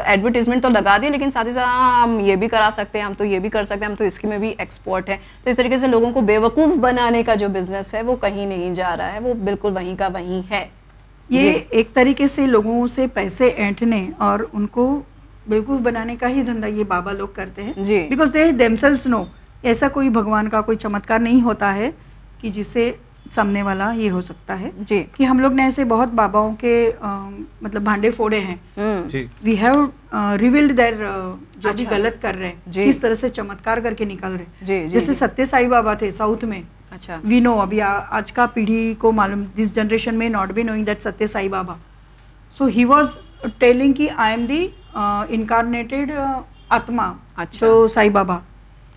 एडवर्टीजमेंट तो लगा दिया, लेकिन साथ ही साथ हम ये भी करा सकते हैं, हम तो ये भी कर सकते हैं, हम तो इसकी में भी एक्सपर्ट है। तो इस तरीके से लोगों को बेवकूफ बनाने का जो बिजनेस है वो कहीं नहीं जा रहा है, वो बिल्कुल वहीं का वहीं है। ये जी। एक तरीके से लोगों से पैसे ऐंठने और उनको बेवकूफ बनाने का ही धंधा ये बाबा लोग करते हैं। जी। बिकॉज दे देमसेल्व्स नो, ऐसा कोई भगवान का कोई चमत्कार नहीं होता है कि जिससे सामने वाला ये हो सकता है। जी। कि हम लोग ने ऐसे बहुत बाबाओं के मतलब भांडे फोड़े हैं। जी। वी हैव रिवील्ड देयर जो भी अच्छा। गलत कर रहे हैं, जी। किस तरह से चमत्कार करके निकल रहे जी, हैं। जी, जैसे जी। सत्य साई बाबा थे साउथ में। अच्छा। वी नो, अभी आज का पीढ़ी को मालूम, दिस जनरेशन में नॉट बी नोइंग दैट सत्य साई बाबा। सो ही वाज टेलिंग कि आई एम दी इनकारनेटेड आत्मा, अच्छा। जो साई बाबा,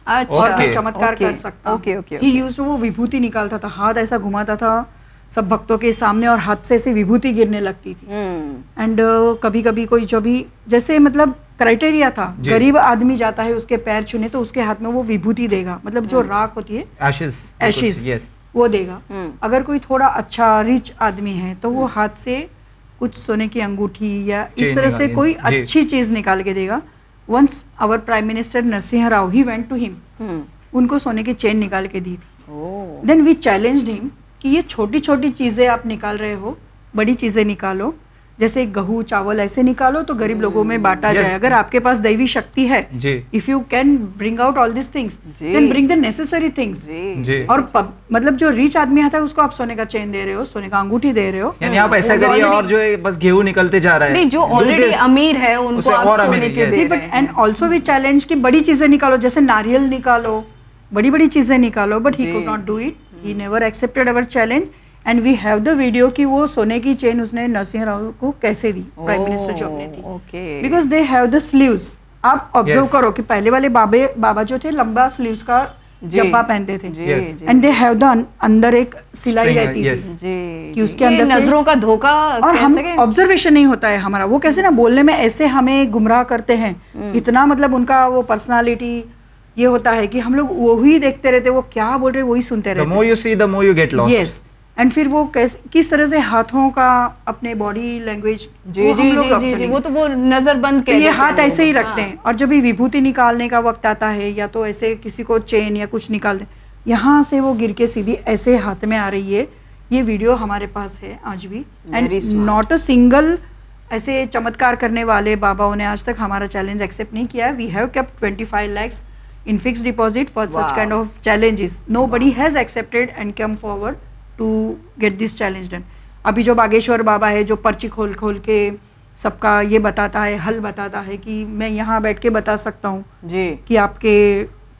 अच्छा, और मैं Okay. चमत्कार कर सकता हूँ। ओके ओके ही यूज्ड, वो विभूति निकालता था, हाथ ऐसा घुमाता था सब भक्तों के सामने और हाथ से ऐसे विभूति गिरने लगती थी। एंड कभी कभी कोई जो भी जैसे मतलब क्राइटेरिया था, जी। गरीब आदमी जाता है उसके पैर छूने तो उसके हाथ में वो विभूति देगा, मतलब जो राख होती है एशेस एशिस, यस। वो देगा। हम्म। अगर कोई थोड़ा अच्छा रिच आदमी है तो वो हाथ से कुछ सोने की अंगूठी या इस चेन तरह से निकाल- कोई जी। अच्छी चीज निकाल के देगा। Once our prime minister Narasimha Rao, he went to him, उनको सोने की चेन निकाल के दी थी। देन वी चैलेंज्ड हिम कि ये छोटी छोटी चीजें आप निकाल रहे हो, बड़ी चीजें निकालो, जैसे गेहूं चावल ऐसे निकालो तो गरीब लोगों में बांटा Yes. जाए। अगर आपके पास दैवी शक्ति है, जी। If you can bring out all this things, जी। Then bring the necessary things. जी। और मतलब जो रिच आदमी आता है उसको आप सोने का चेन दे रहे हो, सोने का अंगूठी दे रहे हो, यानी आप ऐसा वो करिए already- और जो है बस गेहूं निकलते जा रहा है। नहीं, जो Do ऑलरेडी this. अमीर है उनको उसे आप और सोने अमीर, के yes. दे जी, रहे बट हैं। एंड ऑल्सो वी चैलेंज कि बड़ी चीजें निकालो, जैसे नारियल निकालो, बड़ी बड़ी चीजें निकालो, बट ही जी। Could not do it. He never accepted our challenge and we have the video कि वो सोने की चेन उसने नरसिंह राव को कैसे दी, प्राइम मिनिस्टर जब ने थी। Okay. Because they have the sleeves. आप ऑब्जर्व Yes. करो कि पहले वाले बाबा जो थे लंबा स्लीव्स का जी। जब्बा पहनते थे, जी, Yes. जी। एंड दे हैव द अंदर एक सिलाई String है, रहती yes. थी जी, कि उसके ये अंदर से- नजरों का धोखा और कह हम सकें? ऑब्जर्वेशन नहीं होता है हमारा, वो कैसे ना बोलने में ऐसे हमें गुमराह करते हैं, इतना मतलब उनका वो पर्सनालिटी ये होता है कि हम लोग वही देखते रहते, वो क्या बोल रहे वही सुनते The रहते। more you see, the more you get lost. Yes, and फिर वो किस तरह से हाथों का अपने बॉडी लैंग्वेज, वो तो वो नजर बंद ये हाथ ऐसे ही रखते हैं, और जब भी विभूति निकालने का वक्त आता है या तो ऐसे किसी को चेन या कुछ निकाल दे, यहाँ से वो गिर के सीधी ऐसे हाथ में आ रही है। ये वीडियो हमारे पास है आज भी, एंड नॉट अ सिंगल ऐसे चमत्कार करने वाले बाबाओं ने आज तक हमारा चैलेंज एक्सेप्ट नहीं किया है। We have kept 25 lakhs in fixed deposit for such kind of challenges. Nobody has accepted and come forward to get this challenge done. अभी जो बागेश्वर बाबा है, जो पर्ची खोल खोल के सबका ये बताता है, हल बताता है कि मैं यहाँ बैठ के बता सकता हूँ जी कि आपके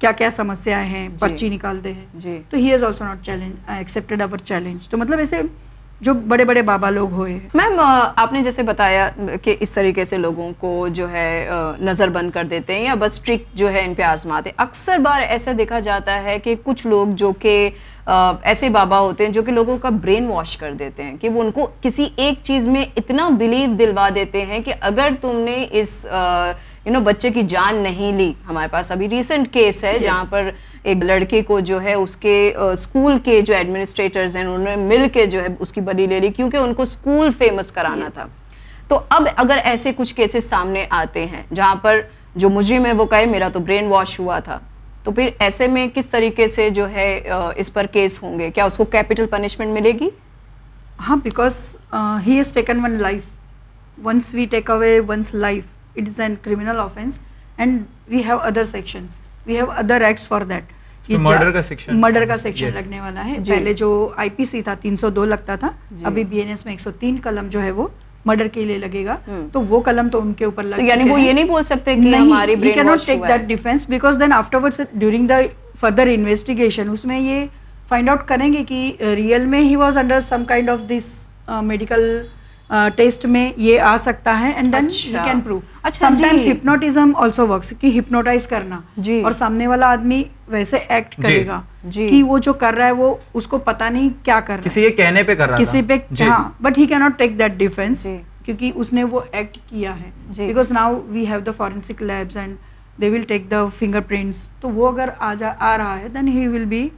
क्या क्या समस्याएं हैं, पर्ची निकालते हैं जी। तो he has also not challenge accepted our challenge. तो मतलब ऐसे जो बड़े बड़े बाबा लोग हुए हैं। मैम आपने जैसे बताया कि इस तरीके से लोगों को जो है नज़र बंद कर देते हैं या बस ट्रिक जो है इन पे आजमाते हैं। अक्सर बार ऐसा देखा जाता है कि कुछ लोग जो कि ऐसे बाबा होते हैं जो कि लोगों का ब्रेन वॉश कर देते हैं, कि वो उनको किसी एक चीज़ में इतना बिलीव दिलवा देते हैं कि अगर तुमने इस बच्चे की जान नहीं ली। हमारे पास अभी रिसेंट केस है जहाँ पर एक लड़के को जो है उसके स्कूल के जो एडमिनिस्ट्रेटर्स हैं उन्होंने मिल के जो है उसकी बलि ले ली, क्योंकि उनको स्कूल फेमस कराना था। तो अब अगर ऐसे कुछ केसेस सामने आते हैं जहाँ पर जो मुजरिम है वो कहे मेरा तो ब्रेन वॉश हुआ था, तो फिर ऐसे में किस तरीके से जो है इस पर केस होंगे? क्या उसको कैपिटल पनिशमेंट मिलेगी? हाँ, because he has taken one life. Once we take away one's life, it is a criminal offense and we have other sections, we have other acts for that. ये murder का section लगने वाला है। पहले जो IPC था 302 लगता था, अभी बीएनएस में 103 कलम जो है वो मर्डर के लिए लगेगा। तो वो कलम तो उनके ऊपर लग, तो यानी वो ये नहीं बोल सकते कि हमारी ब्रेन वॉश हुआ है। he cannot take that defense because then afterwards during the further investigation उसमें ये फाइंड आउट करेंगे कि रियल में he was under some kind of this medical test में ये आ सकता है, and then he can prove. Sometimes hypnotism also works, कि हिप्नोटाइज करना और सामने वाला आदमी वैसे एक्ट करेगा कि वो जो कर रहा है वो उसको पता नहीं क्या कर रहा है, किसी के कहने पे कर रहा किसी पे, हाँ, but he can not take that defence क्योंकि उसने वो एक्ट किया है। Because now we have the forensic labs and they will take the fingerprints. तो वो अगर आ रहा है देन ही विल बी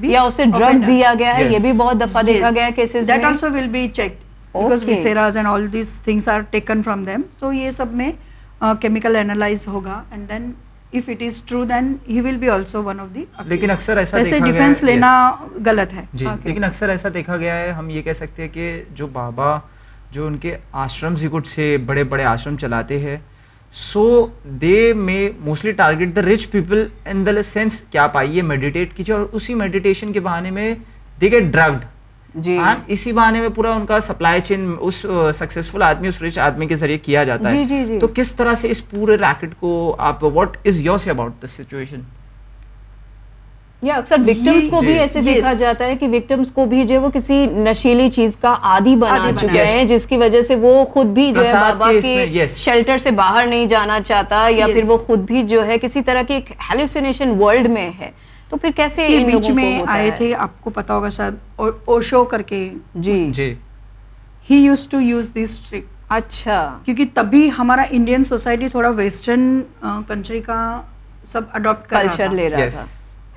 या उसे ड्रग दिया गया है, ये भी बहुत दफा देखा गया है केसेस में। That also will be checked because visceras and all these things are taken from them. तो ये सब में chemical analyze होगा and then if it is true then he will be also one of the। लेकिन अक्सर ऐसा देखा गया है, डिफेंस लेना गलत है जी। लेकिन अक्सर ऐसा देखा गया है, हम ये कह सकते हैं कि जो बाबा जो उनके आश्रम जिकुट से बड़े बड़े आश्रम चलाते हैं, सो दे में mostly target the rich people in the sense कि आप आइए मेडिटेट कीजिए, और उसी मेडिटेशन के बहाने में दे गेट ड्रग्ड जी। इसी बहाने में पूरा उनका सप्लाई चेन उस सक्सेसफुल आदमी, उस रिच आदमी के जरिए किया जाता है। जी। तो किस तरह से इस पूरे रैकेट को आप, what is your say about this situation? या अक्सर विक्टिम्स को भी ऐसे देखा जाता है कि विक्टिम्स को भी जो है वो किसी नशीली चीज का आदी बना चुके हैं, जिसकी वजह से वो खुद भी जो है बाबा के शेल्टर से बाहर नहीं जाना चाहता, या फिर वो खुद भी जो है किसी तरह की एक हेलुसिनेशन वर्ल्ड में है। तो फिर कैसे इन बीच में आए थे, आपको पता होगा शायद, ओशो करके जी, he used to use this trick. अच्छा, क्योंकि तभी हमारा इंडियन सोसाइटी थोड़ा वेस्टर्न कंट्री का सब अडॉप्ट कल्चर ले रहा था,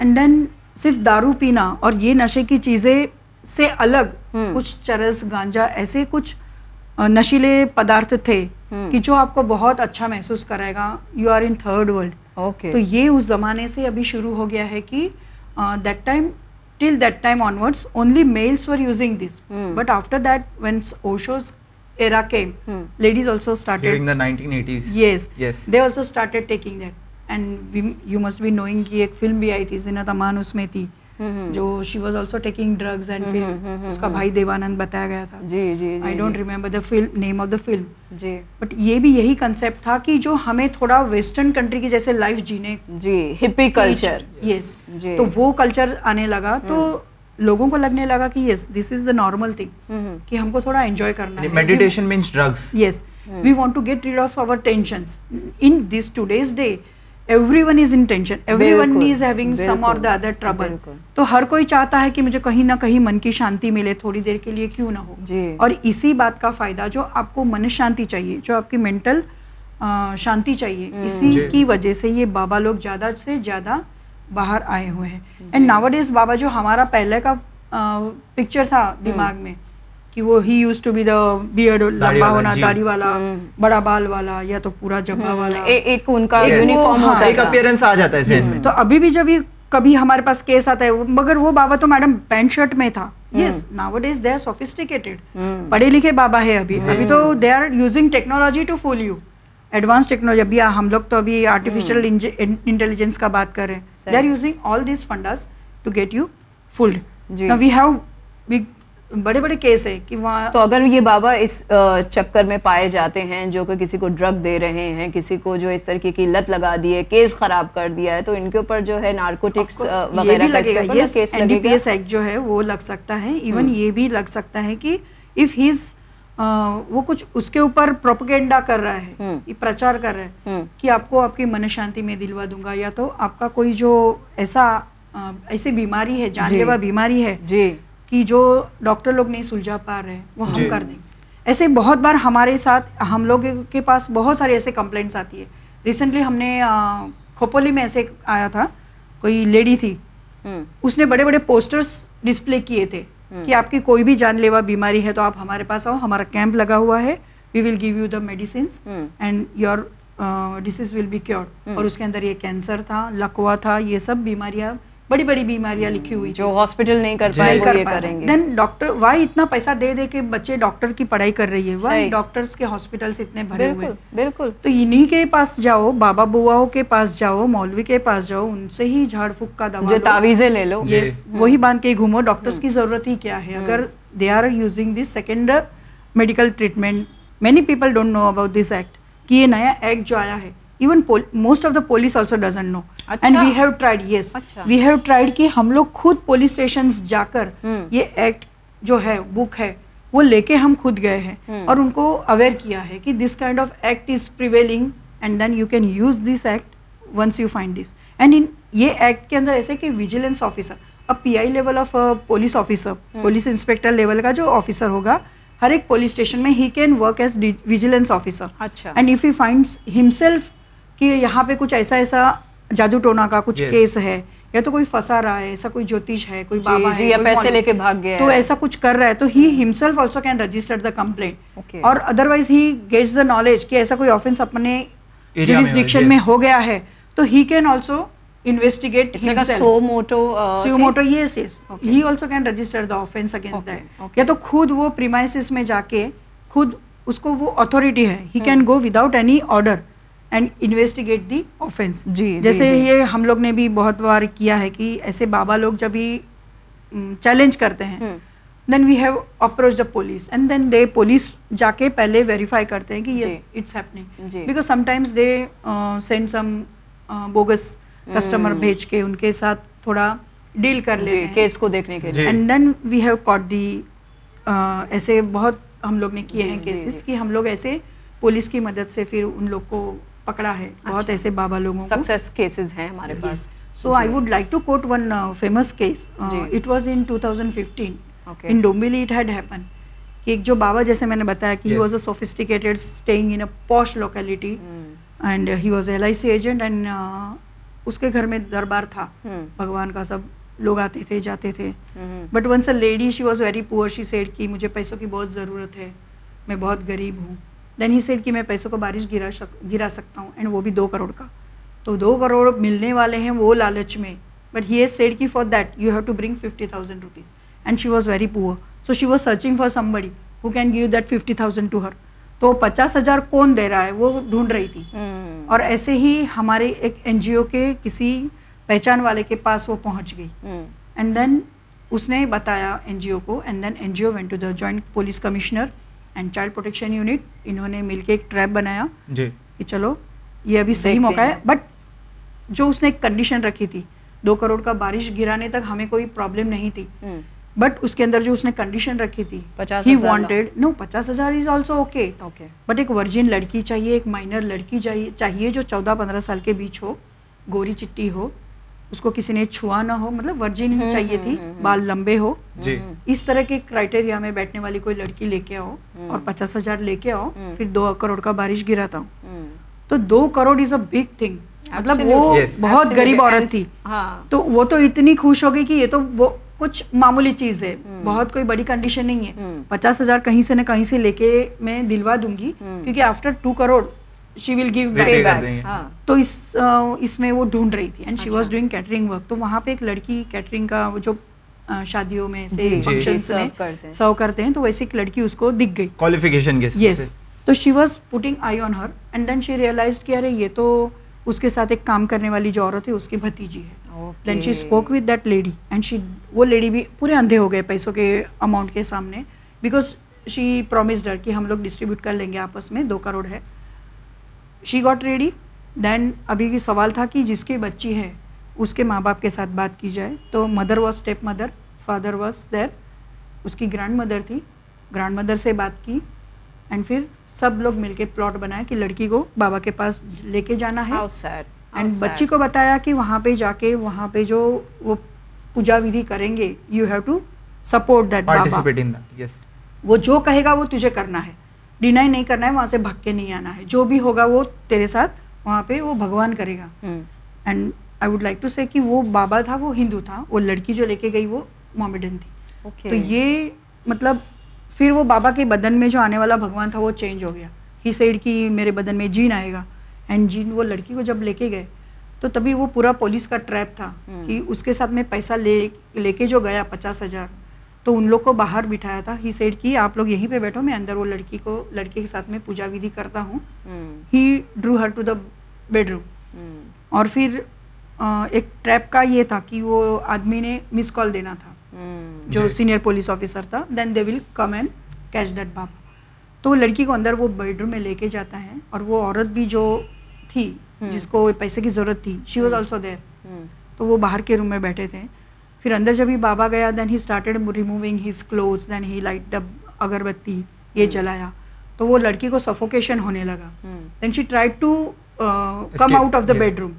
एंड देन सिर्फ दारू पीना और ये नशे की चीजें से अलग कुछ चरस, गांजा, ऐसे कुछ नशीले पदार्थ थे कि जो आपको बहुत अच्छा महसूस कराएगा, you are in third world. तो ये उस जमाने से अभी शुरू हो गया है कि that time, till that time onwards only males were using this, but after that when ओशो's era came, ladies also started during the 1980s. yes they also started taking that. And you must be knowing कि एक film भी आई थी, ज़ीनत अमान उसमें थी, जो she was also taking drugs and फिर उसका भाई देवानंद बताया गया था। जी। I don't remember the film name of the film। जी। बट ये भी यही कंसेप्ट था कि जो हमें थोड़ा वेस्टर्न कंट्री की जैसे लाइफ जीने, जी, हिप्पी कल्चर, यस, तो वो कल्चर आने लगा, तो लोगों को लगने लगा कि yes this is the normal thing, कि हमको थोड़ा एंजॉय करना है। Meditation means drugs. Yes, we want to get rid of our tensions in this today's day. Everyone is in tension, everyone is having some or the other trouble। तो हर कोई चाहता है कि मुझे कहीं ना कहीं मन की शांति मिले, थोड़ी देर के लिए क्यों ना हो। और इसी बात का फायदा, जो आपको मन शांति चाहिए, जो आपकी मेंटल शांति चाहिए, इसी की वजह से ये बाबा लोग ज्यादा से ज्यादा बाहर आए हुए हैं। एंड नाउअडेज बाबा जो हमारा पहले का पिक्चर था दिमाग में कि वो he use to be the beard, लंबा होना, दाढ़ी वाला, बड़ा बाल वाला, या तो पूरा जब्बा वाला, एक उनका यूनिफॉर्म होता है, एक अपीयरेंस आ जाता है जहन में। तो अभी भी जब कभी हमारे पास केस आता है, मगर वो बाबा तो मैडम पैंट शर्ट में था। Yes, nowadays they are sophisticated, पढ़े लिखे बाबा है अभी तो they are using technology to fool you, advance technology. अभी हम लोग तो अभी आर्टिफिशियल इंटेलिजेंस का बात कर रहे हैं, they are using all this fundas to get you fooled. Now we have big बड़े बड़े केस है कि वहाँ, तो अगर ये बाबा इस चक्कर में पाए जाते हैं जो कि किसी को ड्रग दे रहे हैं, किसी को जो इस तरीके की लत लगा दी है, केस खराब कर दिया है, तो इनके ऊपर जो है नार्कोटिक्स वगैरह का इसके ऊपर केस लगेगा, एनडीपीएस एक्ट जो है वो लग सकता है। इवन ये भी लग सकता है कि इफ ही वो कुछ उसके ऊपर प्रोपेगेंडा कर रहा है, प्रचार कर रहा है कि आपको आपकी मन शांति में दिलवा दूंगा, या तो आपका कोई जो ऐसी बीमारी है, जानलेवा बीमारी है जी, कि जो डॉक्टर लोग नहीं सुलझा पा रहे हैं, वो हम कर देंगे। ऐसे बहुत बार हमारे साथ, हम लोग के पास बहुत सारे ऐसे कंप्लेंट्स आती है। रिसेंटली हमने खोपोली में ऐसे आया था, कोई लेडी थी, उसने बड़े बड़े पोस्टर्स डिस्प्ले किए थे कि आपकी कोई भी जानलेवा बीमारी है तो आप हमारे पास आओ, हमारा कैंप लगा हुआ है, we will give you the medicine and your disease will be cured. और उसके अंदर ये कैंसर था, लकवा था, ये सब बीमारियां, बड़ी बड़ी बीमारियां लिखी हुई, जो हॉस्पिटल नहीं कर पाए वो ये करेंगे। देन डॉक्टर, वाई इतना पैसा दे दे के बच्चे डॉक्टर की पढ़ाई कर रही है, वाई डॉक्टर्स के हॉस्पिटल्स इतने भरे हुए हैं। बिल्कुल, तो इन्हीं के पास जाओ, बाबा बुआओं के पास जाओ, मौलवी के पास जाओ, उनसे ही झाड़ फूक का दवा जो तावीज़ें ले लो, वही बांध के घूमो। डॉक्टर्स की जरूरत ही क्या है अगर they are using this second medical treatment. Many people don't know about this act, कि ये नया एक्ट जो आया है, even most of the police also doesn't know. And we have tried, yes, we have tried कि हम लोग खुद पुलिस स्टेशन जाकर ये एक्ट जो है, बुक है, वो लेके हम खुद गए हैं और उनको अवेयर किया है कि this kind of act is prevailing and then you can use this act once you find this. And in ये एक्ट के अंदर ऐसे कि विजिलेंस ऑफिसर, अब PI level of police officer, police inspector level का जो ऑफिसर होगा हर एक पुलिस स्टेशन में, he can work as vigilance officer. And if he finds himself कि यहाँ पे कुछ ऐसा जादू टोना का कुछ केस है, या तो कोई फंसा रहा है, ऐसा कोई ज्योतिष है, कोई बाबा है, या पैसे लेके भाग गया तो ऐसा कुछ कर रहा है, तो he himself also can register the complaint. और otherwise he gets the knowledge कि ऐसा कोई ऑफेंस अपने जुरिसडिक्शन में हो गया है, तो he can also investigate suo motu, yes, he also can register the offense against that। या तो खुद वो प्रीमाइसिस में जाके खुद उसको वो अथॉरिटी है, he can go without any order and investigate the offence. जैसे ये हम लोग ने भी बहुत बार किया है कि ऐसे बाबा लोग जब भी चैलेंज करते हैं, then we have approach the police and then they police जाके पहले वेरीफाई करते हैं कि yes it's happening, because sometimes they send some bogus customer भेज के उनके साथ थोड़ा डील कर लेते हैं केस को देखने के लिए। And then we have caught the, ऐसे बहुत हम लोग ने किए हैं केसेस कि हम लोग ऐसे पुलिस की मदद से फिर उन लोग को पकड़ा है। बहुत ऐसे बाबा लोगों को सक्सेस केसेस हैं हमारे पास। So I would like to quote one famous case, it was in 2015 in Dombivli it had happen कि एक जो बाबा, जैसे मैंने बताया कि he was a sophisticated staying in a posh locality and he was LIC agent and उसके घर में दरबार था भगवान का, सब लोग आते थे जाते थे। But once a lady, she was very poor, she said कि मुझे पैसों की बहुत ज़रूरत है, मैं बहुत गरीब हूँ। देन ही सेड कि मैं पैसों को बारिश गिरा सकता हूँ, एंड वो भी 2 करोड़ का। तो 2 करोड़ मिलने वाले हैं वो लालच में, बट ही सेड कि for that you have to bring 50,000 rupees and she was very poor, so she was searching for somebody who can give that 50,000 to her. तो 50,000 कौन दे रहा है वो ढूंढ रही थी। और ऐसे ही हमारे एक NGO के किसी पहचान वाले के पास वो पहुंच गई एंड देन उसने बताया NGO को, and then NGO went to the joint police commissioner and child protection unit. इन्होंने मिलके एक ट्रैप बनाया जी कि चलो ये अभी सही मौका है। बट जो उसने एक कंडीशन रखी थी, 2 करोड़ का बारिश गिराने तक हमें कोई प्रॉब्लम नहीं थी, बट उसके अंदर जो उसने कंडीशन रखी थी, he wanted, no 50,000 is also okay, but एक वर्जिन लड़की चाहिए, एक माइनर लड़की चाहिए जो 14-15 साल के बीच हो, गोरी चिट्टी हो, उसको किसी ने छुआ ना हो, मतलब वर्जिन ही चाहिए थी, बाल लंबे हो जी। इस तरह के क्राइटेरिया में बैठने वाली कोई लड़की लेके आओ और 50,000 लेके आओ, फिर 2 करोड़ का बारिश गिराता हूँ। तो 2 crore is a big thing, मतलब वो बहुत गरीब औरत थी। तो वो तो इतनी खुश हो गई कि ये तो वो कुछ मामूली चीज है, बहुत कोई बड़ी कंडीशन नहीं है। 50,000 कहीं से ना कहीं से लेके मैं दिलवा दूंगी, क्योंकि after 2 crore she will give back. तो इसमें वो ढूंढ रही थी and she was doing catering work. तो वहाँ पे एक लड़की कैटरिंग का वो जो शादियों में से फंक्शंस में सर्व करते हैं, तो वैसे एक लड़की उसको दिख गई क्वालिफिकेशन के हिसाब से। तो she was putting eye on her and then she realised कि अरे ये तो उसके साथ एक काम करने वाली जो औरत है उसकी भतीजी है। Then she spoke with that lady and वो लेडी भी पूरे अंधे हो गए पैसों के अमाउंट के सामने, बिकॉज शी प्रॉमिस्ड हर कि हम लोग डिस्ट्रीब्यूट कर लेंगे आपस में, 2 करोड़ है। She got ready. देन अभी की सवाल था कि जिसकी बच्ची है उसके माँ बाप के साथ बात की जाए। तो mother was stepmother, father was there, उसकी ग्रैंड मदर थी, ग्रैंड मदर से बात की एंड फिर सब लोग मिलके प्लॉट बनाया कि लड़की को बाबा के पास लेके जाना है। एंड बच्ची को बताया कि वहाँ पे जाके वहाँ पे जो वो पूजा विधि करेंगे, you have to support that baba. वो जो कहेगा वो तुझे करना है, डिनाई नहीं करना है, वहाँ से भाग के नहीं आना है, जो भी होगा वो तेरे साथ वहाँ पे वो भगवान करेगा। And I would like to say कि वो बाबा था वो हिंदू था, वो लड़की जो लेके गई वो मोमेडन थी। तो ये मतलब फिर वो बाबा के बदन में जो आने वाला भगवान था वो चेंज हो गया। ही सेड कि मेरे बदन में जीन आएगा। एंड जीन वो लड़की को जब लेके गए तो तभी वो पूरा पुलिस का ट्रैप था कि उसके साथ में पैसा लेके जो गया 50,000, तो उन लोग को बाहर बिठाया था। ही सेड कि आप लोग यहीं पे बैठो, मैं अंदर वो लड़के के साथ में पूजा विधि करता हूँ। He drew her to the bedroom. और फिर एक ट्रैप का ये था कि वो आदमी ने मिस कॉल देना था, जो सीनियर पुलिस ऑफिसर था, then they will come and catch that baba. तो वो लड़की को अंदर वो बेडरूम में लेके जाता है और वो औरत भी जो थी जिसको पैसे की जरूरत थी, शी वाज आल्सो देयर। तो वो बाहर के रूम में बैठे थे। फिर अंदर जब ही बाबा गया, then he started removing his clothes, then he light up अगरबत्ती ये जलाया। तो वो लड़की को सफोकेशन होने लगा। Then she tried to come out of the bedroom.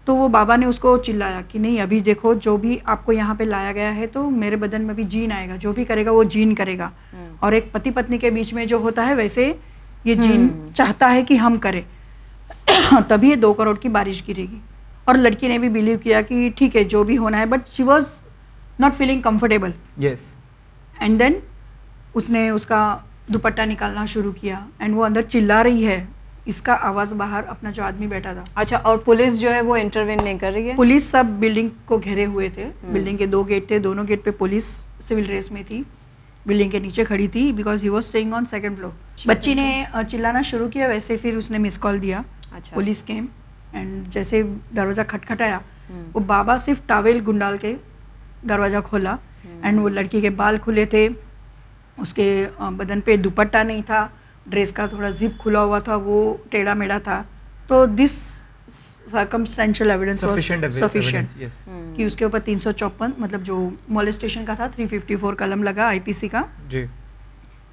तो वो बाबा ने उसको चिल्लाया कि नहीं, अभी देखो जो भी आपको यहाँ पे लाया गया है, तो मेरे बदन में भी जीन आएगा, जो भी करेगा वो जीन करेगा। और एक पति पत्नी के बीच में जो होता है वैसे ये जीन चाहता है कि हम करें। तभी ये 2 करोड़ की बारिश गिरेगी। और लड़की ने भी बिलीव किया कि ठीक है जो भी होना है, but she was not feeling comfortable. Yes. And then उसने उसका दुपट्टा निकालना शुरू किया एंड वो अंदर चिल्ला रही है, इसका आवाज बाहर अपना जो आदमी बैठा था। अच्छा, और पुलिस जो है वो इंटरवेन नहीं कर रही है? पुलिस सब बिल्डिंग को घेरे हुए थे। बिल्डिंग के 2 गेट थे, दोनों गेट पे पुलिस सिविल ड्रेस में थी, बिल्डिंग के नीचे खड़ी थी, because he was staying on 2nd floor. बच्ची ने चिल्लाना शुरू किया, वैसे फिर उसने मिस कॉल दिया। अच्छा। पुलिस केम एंड जैसे दरवाजा खटखटाया, वो बाबा सिर्फ टावेल गुंडाल के दरवाजा खोला एंड वो लड़की के बाल खुले थे, उसके बदन पे दुपट्टा नहीं था, ड्रेस का थोड़ा जिप खुला हुआ था, वो टेढ़ा मेढ़ा था। तो this circumstantial evidence was sufficient कि उसके ऊपर 354 मतलब जो मोलेस्टेशन का था 354 कलम लगा आईपीसी का जी।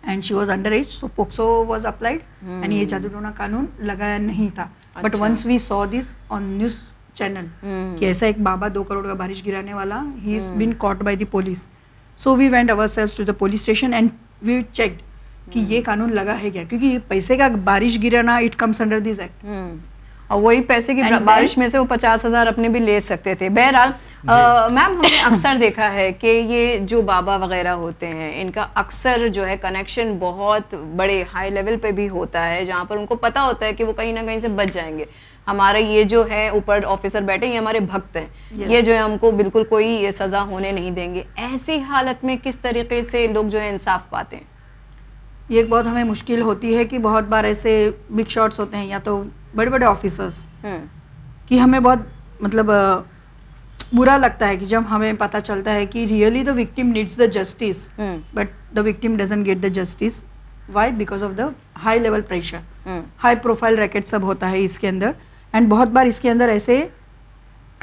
And she was under age, so POCSO was applied and ये जादू टोना कानून लगाया नहीं था। But once we saw this on news channel कि ऐसा एक बाबा 2 करोड़ का बारिश गिराने वाला, he is been caught by the police. So we went ourselves to the police station and we checked कि ये कानून लगा है क्या, क्योंकि पैसे का बारिश गिराना it comes under this act. और वही पैसे की बारिश में से वो 50,000 अपने भी ले सकते थे। बहरहाल मैम, हमने अक्सर देखा है कि ये जो बाबा वगैरह होते हैं, इनका अक्सर जो है कनेक्शन बहुत बड़े हाई लेवल पे भी होता है, जहाँ पर उनको पता होता है कि वो कहीं ना कहीं से बच जाएंगे। हमारे ये जो है ऊपर ऑफिसर बैठे, ये हमारे भक्त हैं, ये जो है हमको बिल्कुल कोई सजा होने नहीं देंगे। ऐसी हालत में किस तरीके से लोग जो है इंसाफ पाते हैं? ये बहुत हमें मुश्किल होती है कि बहुत बार ऐसे बिग शॉट्स होते हैं या तो बड़े बड़े ऑफिसर्स कि हमें बहुत मतलब बुरा लगता है कि जब हमें पता चलता है कि really the victim needs the justice but the victim doesn't get the justice. Why? Because of the high level pressure, high profile racket सब होता है इसके अंदर। एंड बहुत बार इसके अंदर ऐसे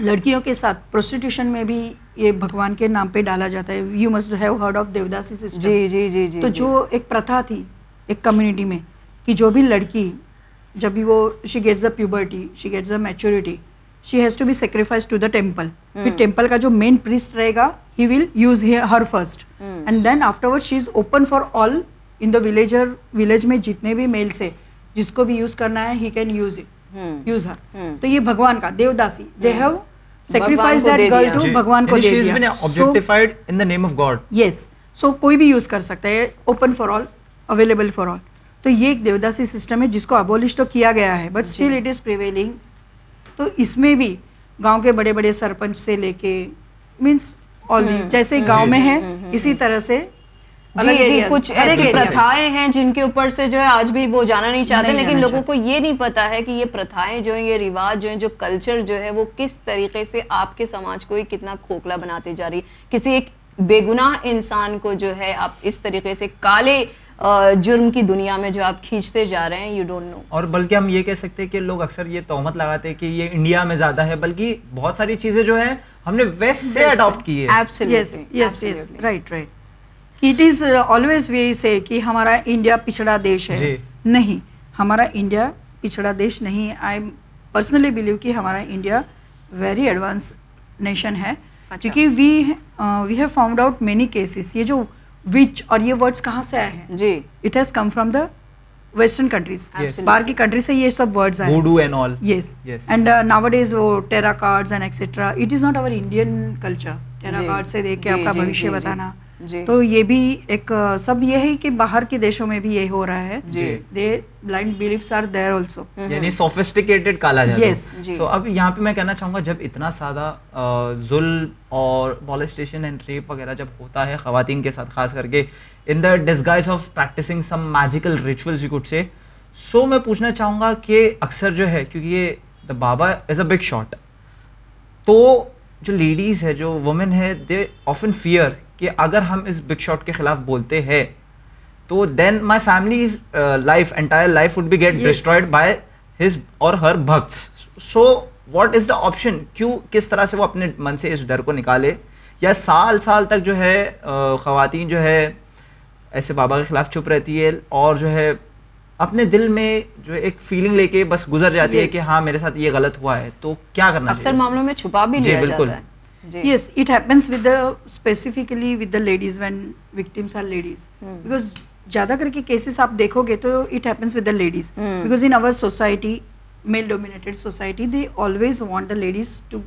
लड़कियों के साथ प्रोस्टिट्यूशन में भी ये भगवान के नाम पे डाला जाता है। You must have heard of devadasi system. जी जी जी जी। तो जो एक प्रथा थी एक कम्युनिटी में कि जो भी लड़की जब भी वो she gets the puberty, she gets the maturity, she has to be sacrifice to the temple. फिर टेम्पल का जो मेन प्रीस्ट रहेगा, he will use her first and then afterward she is open for all in the village में जितने भी mails है, जिसको भी यूज करना है he can use it, use her. तो ये भगवान का देवदासी, they have sacrifice that girl to भगवान को दे she has been दिया. objectified in the name of God. Yes, so कोई भी यूज कर सकता है, open for all, available for all. तो ये एक देवदासी सिस्टम है जिसको अबॉलिश तो किया गया है, but still it is prevailing. तो इसमें भी गांव के बड़े बड़े सरपंच से लेके मीन्स ऑल जैसे गांव में है इसी तरह से जी, कुछ ऐसी प्रथाएं हैं जिनके ऊपर से जो है आज भी वो जाना नहीं चाहते, लेकिन लोगों को ये नहीं पता है कि ये प्रथाएं जो है, ये रिवाज जो है, जो कल्चर जो है, वो किस तरीके से आपके समाज को ही कितना खोखला बनाते जा रही है. किसी एक बेगुनाह इंसान को जो है आप इस तरीके से काले जुर्म की दुनिया में जो आप खींचते जा रहे हैं, यू डोंट नो. और बल्कि हम ये कह सकते हैं कि लोग अक्सर ये तोहमत लगाते हैं कि ये इंडिया में ज्यादा है, बल्कि बहुत सारी चीजें जो है हमने वेस्ट से अडॉप्ट की है. Absolutely, yes, right. It is always वे से कि हमारा इंडिया पिछड़ा देश है. नहीं, हमारा इंडिया पिछड़ा देश नहीं है. आई पर्सनली बिलीव कि हमारा इंडिया वेरी एडवांस नेशन है. क्योंकि we have found out many cases. ये जो विच और ये वर्ड्स कहाँ से आए हैं जी, it has come from the western countries. बाहर की कंट्री से ये सब वर्ड्स आए. Voodoo and all. Yes, and nowadays वो tarot cards and etcetera, it is not our Indian culture. Tarot card से देख के आपका भविष्य बताना, तो ये भी एक सब ये है कि बाहर के देशों में भी ये हो रहा है. They blind believes are there also, यानी सोफिस्टिकेटेड काला जादू. Yes. सो अब यहाँ पे मैं कहना चाहूंगा, जब इतना सादा जुल्म और मॉलेस्टेशन एंड रेप वगैरह जब होता है खवातीन के साथ, खास करके in the disguise of practicing some magical rituals you could say, so मैं पूछना चाहूंगा कि अक्सर जो है, क्योंकि ये the Baba is a big shot, तो जो लेडीज है, जो वुमेन है, दे ऑफन फियर कि अगर हम इस बिग शॉट के खिलाफ बोलते हैं तो then my family's life, entire life would be get destroyed by his और हर भक्ट्स. So what is the option? क्यों, किस तरह से वो अपने मन से इस डर को निकाले, या साल साल तक जो है खवातीन जो है ऐसे बाबा के खिलाफ चुप रहती है और जो है अपने दिल में जो एक फीलिंग लेके बस गुजर जाती है कि हाँ मेरे साथ ये गलत हुआ है. तो क्या करना चाहिए? अक्सर मामलों में छुपा भी लिया जाता है. Yes, it happens with the specifically with the ladies when victims are ladies. Because ज़्यादा करके cases आप देखोगे तो it happens with the ladies. Because in our society, male-dominated society, they always want the ladies to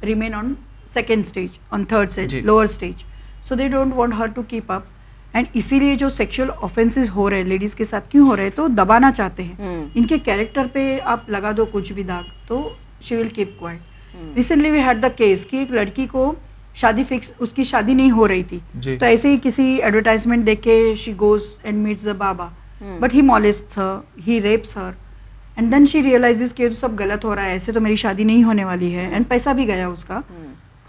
remain on second stage, on third stage, lower stage. So they don't want her to keep up. And इसीलिए जो sexual offenses हो रहे हैं ladies के साथ क्यों हो रहे हैं, तो दबाना चाहते हैं. इनके character पे आप लगा दो कुछ भी दाग तो she will keep quiet. Recently we had the case कि एक लड़की को शादी फिक्स, उसकी शादी नहीं हो रही थी, तो ऐसे ही किसी एडवर्टाइजमेंट देख के she goes and meets the baba, but he molests her, he rapes her, and then she realizes कि ये तो सब गलत हो रहा है, ऐसे तो मेरी शादी नहीं होने वाली है, एंड पैसा भी गया उसका.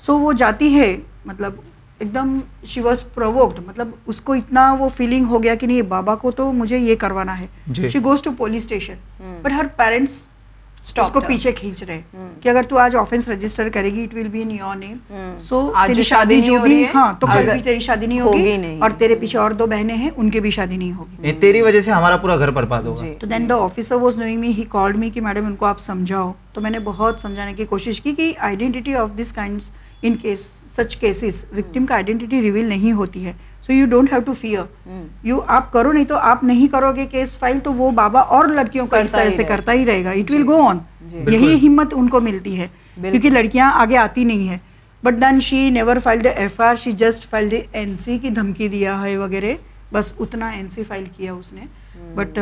सो वो जाती है, मतलब एकदम शी वॉज प्रोवोक्ड, मतलब उसको इतना वो फीलिंग हो गया कि नहीं बाबा को तो मुझे ये करवाना है. She goes to police station, but her parents उसको पीछे खींच रहे कि अगर तू आज ऑफेंस रजिस्टर करेगी it will be in your name. So तेरी शादी जो भी, हाँ, तो कल भी तेरी शादी नहीं होगी, और तेरे पीछे और 2 बहनें हैं, उनके भी शादी नहीं होगी, तेरी वजह से हमारा पूरा घर बर्बाद होगा. तो then the officer was knowing me, he called me कि मैडम इनको आप समझाओ. तो मैंने बहुत समझाने की कोशिश की कि identity of this kinds, in case such cases victim का आइडेंटिटी रिवील नहीं होती है. So you don't have to fear. You आप करो, नहीं तो आप नहीं करोगे केस फाइल तो वो बाबा और लड़कियों को इस तरह से करता ही रहेगा. It will go on. यही हिम्मत उनको मिलती है क्योंकि लड़कियां आगे आती नहीं है. But then she never filed FIR, she just filed NC की धमकी दिया है वगैरह, बस उतना एनसी फाइल किया उसने. But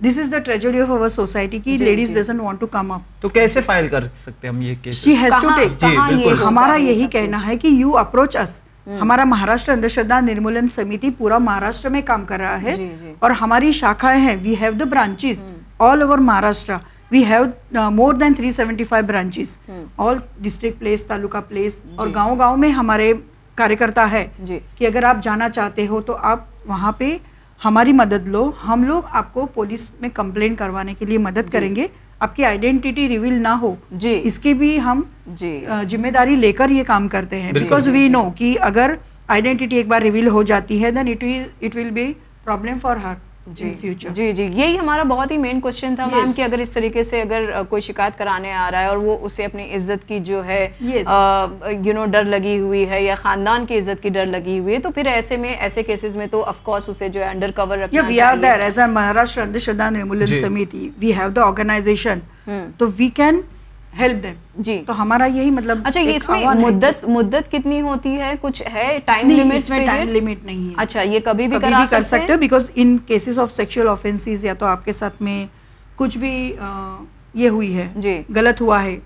this is the tragedy of our society कि ladies doesn't want to come up. तो कैसे फाइल कर सकते हैं हम ये case? She has to take. हमारा यही कहना है कि यू अप्रोच अस. हमारा महाराष्ट्र अंधश्रद्धा निर्मूलन समिति पूरा महाराष्ट्र में काम कर रहा है, और हमारी शाखाएं हैं. We have the branches all over Maharashtra. We have more than 375 branches, all district place, taluka place, और गांव-गांव में हमारे कार्यकर्ता है कि अगर आप जाना चाहते हो तो आप वहां पे हमारी मदद लो. हम लोग आपको पुलिस में कंप्लेंट करवाने के लिए मदद करेंगे. आपकी आइडेंटिटी रिवील ना हो जी, इसकी भी हम जिम्मेदारी लेकर ये काम करते हैं. बिकॉज वी नो कि अगर आइडेंटिटी एक बार रिवील हो जाती है then it will be problem for her in future. जी, यही हमारा बहुत ही मेन क्वेश्चन था मैम कि अगर इस तरीके से अगर कोई शिकायत कराने आ रहा है और वो उसे अपनी इज्जत की जो है डर लगी हुई है, या खानदान की इज्जत की डर लगी हुई है, तो फिर ऐसे में, ऐसे केसेस में तो ऑफ कोर्स उसे जो है अंडर कवर रखना चाहिए. We are there as a Maharashtra Andhashraddha Nirmoolan Samiti, we have the organization, तो वी कैन हेल्प देम। जी। तो हमारा यही मतलब अच्छा, ये इसमें मुद्दत कितनी होती है, कुछ है टाइम नहीं, लिमिट? इसमें टाइम लिमिट नहीं है। अच्छा, ये कभी भी कर सकते हो, because in cases of sexual offences या तो आपके साथ में कुछ भी ये हुई है जी, गलत हुआ है,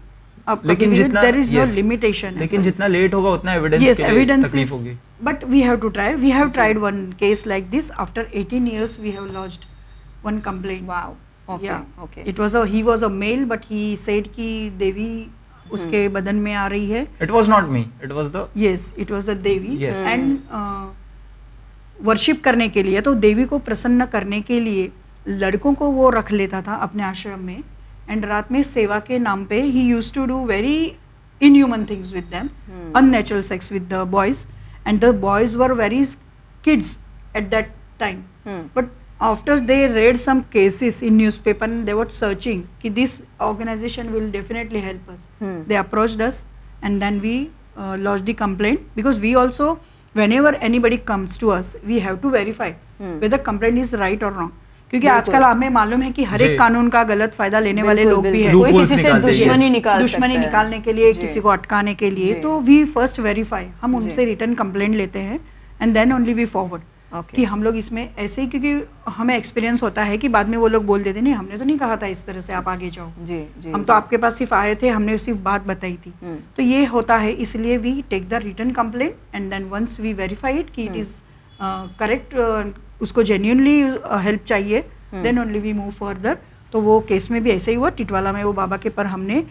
अब लेकिन जितना देयर इज नो लिमिटेशन, लेकिन जितना लेट होगा उतना एविडेंस के लिए तकलीफ होगी। But we have to try, we have tried one case like this, after 18 years we have lodged one complaint. Wow. Okay. Yeah. Okay. He was a male, but he said कि देवी उसके बदन में आ रही है. It was not me. It was the. Yes, it was the Devi. Yes. And worship करने के लिए, तो देवी को प्रसन्न करने के लिए लड़कों को वो रख लेता था अपने आश्रम में, एंड रात में सेवा के नाम पे he used to do very inhuman things with them, unnatural sex with the boys, and the boys were very kids at that time. But after they read some cases in newspaper and they were searching कि this organization will definitely help us. They approached us and then we lodged the complaint, because we also, whenever anybody comes to us, we have to verify whether complaint is right or wrong. क्योंकि आजकल हमें मालूम है कि हर एक कानून का गलत फायदा लेने वाले लोग भी हैं, कोई किसी से दुश्मनी निकालने के लिए, किसी को अटकाने के लिए, तो वी फर्स्ट वेरीफाई, हम उनसे रिटर्न कंप्लेंट लेते हैं and then only we forward कि हम लोग इसमें ऐसे ही, क्योंकि हमें एक्सपीरियंस होता है कि बाद में वो लोग बोल देते नहीं हमने तो नहीं कहा था इस तरह से आप आगे जाओ, हम तो आपके पास सिर्फ आए थे, हमने सिर्फ बात बताई थी। तो ये होता है, इसलिए we take the return complaint and then once we verify it कि इट इज करेक्ट, उसको जेन्युइनली हेल्प चाहिए, then only we move further. तो वो केस में भी ऐसे ही हुआ टिटवाला में, वो बाबा के पर हमने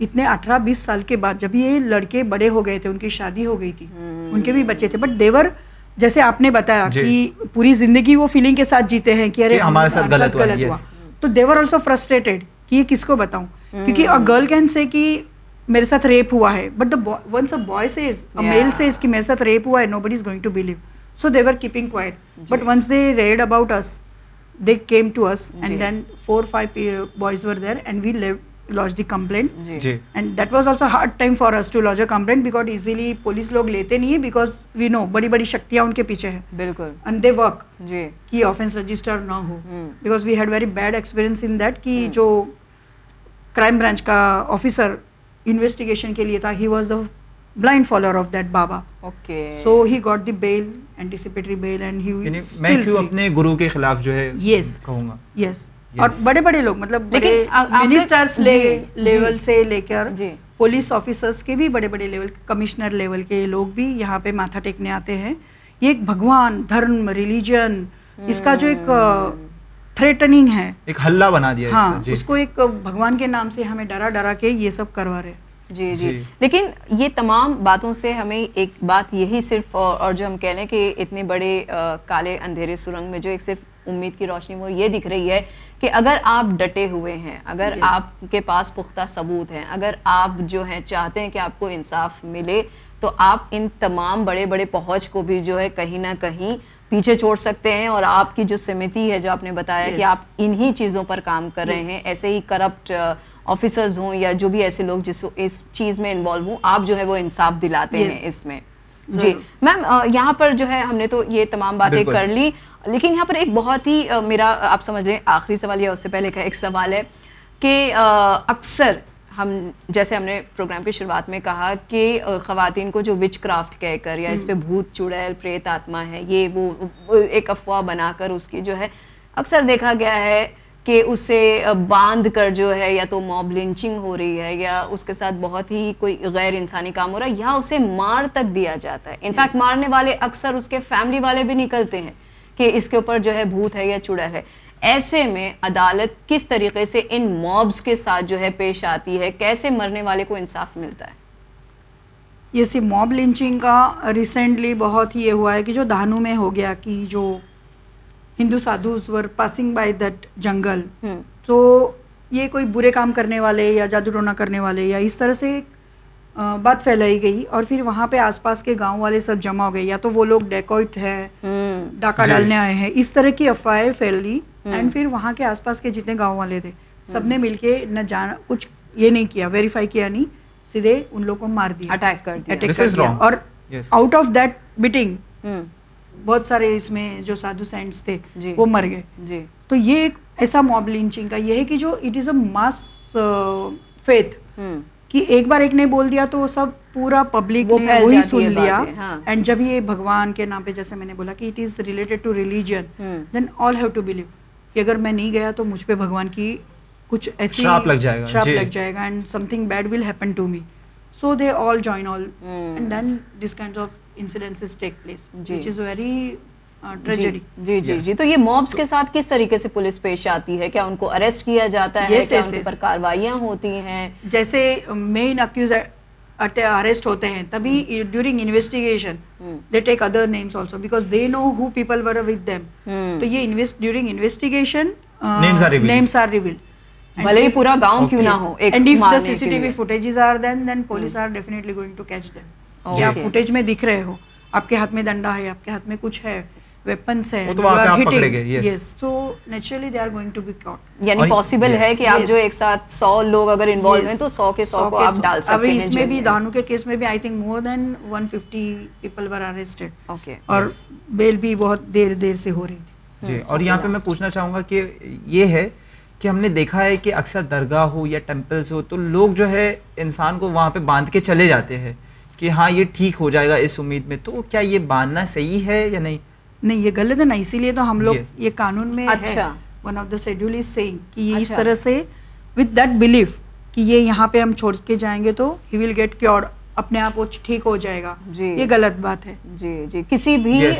इतने 18-20 साल के बाद, जब ये लड़के बड़े हो गए थे, उनकी शादी हो गई थी, उनके भी बच्चे थे, बट देवर, जैसे आपने बताया कि पूरी जिंदगी वो फीलिंग के साथ जीते हैं कि अरे हमारे साथ गलत हुआ, तो देवर ऑल्सो फ्रस्ट्रेटेड कि ये किसको बताऊं, क्योंकि अ गर्ल कैन से कि मेरे साथ रेप हुआ है, but once a boy says, a male says कि मेरे साथ रेप हुआ है, nobody is going to believe, so they were keeping quiet, but once they read about us, they came to us and then 4-5 boys were there and we lodged the complaint, and that was also hard time for us to lodge a complaint because easily police लोग लेते नहीं है, because we know बड़ी बड़ी शक्तियाँ उनके पीछे है, बिल्कुल, and they work कि offense register ना हो, because we had very bad experience in that कि जो crime branch का officer investigation के लिए था, he was the blind follower of that Baba. Okay. So he got the bail, anticipatory bail, and he still मैं क्यों अपने गुरु के खिलाफ जो है कहूँगा? Yes. और बड़े बड़े लोग, मतलब बड़े मिनिस्टर्स लेवल से लेकर पुलिस ऑफिसर्स के भी बड़े बड़े लेवल, कमिश्नर लेवल के लोग भी यहाँ पे माथा टेकने आते हैं। ये एक भगवान, धर्म, रिलीजन, इसका जो एक थ्रेटनिंग है, एक हल्ला बना दिया, हाँ, उसको एक भगवान के नाम से हमें डरा डरा के ये सब करवा रहे। जी। लेकिन ये तमाम बातों से हमें एक बात यही सिर्फ और जो हम कह रहे हैं कि इतने बड़े काले अंधेरे सुरंग में जो एक सिर्फ उम्मीद की रोशनी वो ये दिख रही है कि अगर आप डटे हुए हैं, अगर आपके पास पुख्ता सबूत हैं, अगर आप जो है चाहते हैं कि आपको इंसाफ मिले, तो आप इन तमाम बड़े बड़े पहुंच को भी जो है कहीं ना कहीं पीछे छोड़ सकते हैं। और आपकी जो समिति है, जो आपने बताया कि आप इन्हीं चीज़ों पर काम कर रहे हैं, ऐसे ही करप्ट ऑफिसर्स हों या जो भी ऐसे लोग जिस इस चीज़ में इन्वॉल्व हों, आप जो है वो इंसाफ दिलाते हैं इसमें। जी मैम, यहाँ पर जो है हमने तो ये तमाम बातें कर ली, लेकिन यहाँ पर एक बहुत ही मेरा आप समझ लें आखिरी सवाल या उससे पहले का एक सवाल है कि अक्सर हम, जैसे हमने प्रोग्राम की शुरुआत में कहा कि ख़वातीन को जो विच क्राफ्ट कहकर या इस पे भूत चुड़ैल प्रेत आत्मा है, ये वो एक अफवाह बनाकर उसकी जो है अक्सर देखा गया है कि उसे बांध कर जो है या तो मॉब लिंचिंग हो रही है या उसके साथ बहुत ही कोई गैर इंसानी काम हो रहा है या उसे मार तक दिया जाता है। इनफैक्ट मारने वाले अक्सर उसके फैमिली वाले भी निकलते हैं कि इसके ऊपर जो है भूत है या चुड़ैल है। ऐसे में अदालत किस तरीके से इन मॉब्स के साथ जो है पेश आती है, कैसे मरने वाले को इंसाफ मिलता है? ये सी मॉब लिंचिंग का रिसेंटली बहुत ही ये हुआ है कि जो दानू में हो गया कि जो Hindu sadhus were passing by that जंगल, तो ये कोई बुरे काम करने वाले या जादू टोना करने वाले या इस तरह से बात फैलाई गई, और फिर वहाँ पे आसपास के गांव वाले सब जमा हो गए, या तो वो लोग डेकॉइट है, डाका डालने आए हैं, इस तरह की अफवाहें फैली। एंड फिर वहाँ के आसपास के जितने गांव वाले थे सबने मिलके न जान कुछ ये नहीं किया, वेरीफाई किया नहीं, सीधे उन लोगों को मार दिया, अटैक कर दिया। और आउट ऑफ दैट बीटिंग बहुत सारे इसमें जो साधु सेंट्स थे वो मर गए। तो ये एक ऐसा मॉब लिंचिंग का ये है कि जो it is a mass faith कि एक बार एक ने बोल दिया तो वो सब पूरा पब्लिक वो ने फैल वही जाती सुन है लिया। बातें, हाँ। एंड जब ये भगवान के नाम पे, जैसे मैंने बोला कि it is related to religion, then all have to believe कि अगर मैं नहीं गया तो मुझ पे भगवान की कुछ ऐसी श्राप लग जाएगा, श्राप जी। लग जाएगा and something bad will happen to me. So they all join all and then this kind of incidences take place, जी। which is very tragedy. जी जी जी। तो ये मॉब्स के साथ किस तरीके से पुलिस पेश आती है? क्या उनको अरेस्ट किया जाता है? Yes, क्या yes, उनके yes. ऊपर कार्रवाइयां होती हैं? जैसे मेन अक्यूज अरेस्ट होते हैं तभी during investigation they take other names also because they know who people were with them. तो ये during investigation names are revealed, भले ही पूरा गांव क्यों ना हो, एक एंड इफ द मारने के सीसीटीवी लिए। Footages are then police are definitely going to catch them. या Okay. फुटेज में दिख रहे हो, आपके हाथ में डंडा है, आपके हाथ में कुछ है, वेपन्स है, वो तो वहाँ पे आप पकड़े गए, yes. Yes, so naturally they are going to be caught. यानी और- पॉसिबल yes, है कि आप yes. जो एक साथ 100 लोग अगर इन्वॉल्व हैं तो 100 के 100 को आप डाल सकते अभी हैं इसमें जेल भी में। दानू के केस में भी I think more than 150 people were arrested okay. और Yes. बेल भी बहुत देर से हो रही थी। जी। और यहाँ पे मैं पूछना चाहूंगा कि ये है कि हमने देखा है कि अक्सर दरगाह हो या टेम्पल्स हो तो लोग जो है इंसान को वहाँ पे बांध के चले जाते हैं कि हाँ ये ठीक हो जाएगा इस उम्मीद में, तो क्या ये बांधना सही है या नहीं? नहीं, ये गलत है ना, इसीलिए तो हम लोग Yes. ये कानून में अच्छा। है, one of the schedule is saying कि ये इस अच्छा। तरह से विद दैट बिलीफ कि ये यहाँ पे हम छोड़ के जाएंगे तो ही विल गेट क्योर्ड, अपने आप वो ठीक हो जाएगा। जी। ये गलत बात है। जी जी। किसी भी Yes.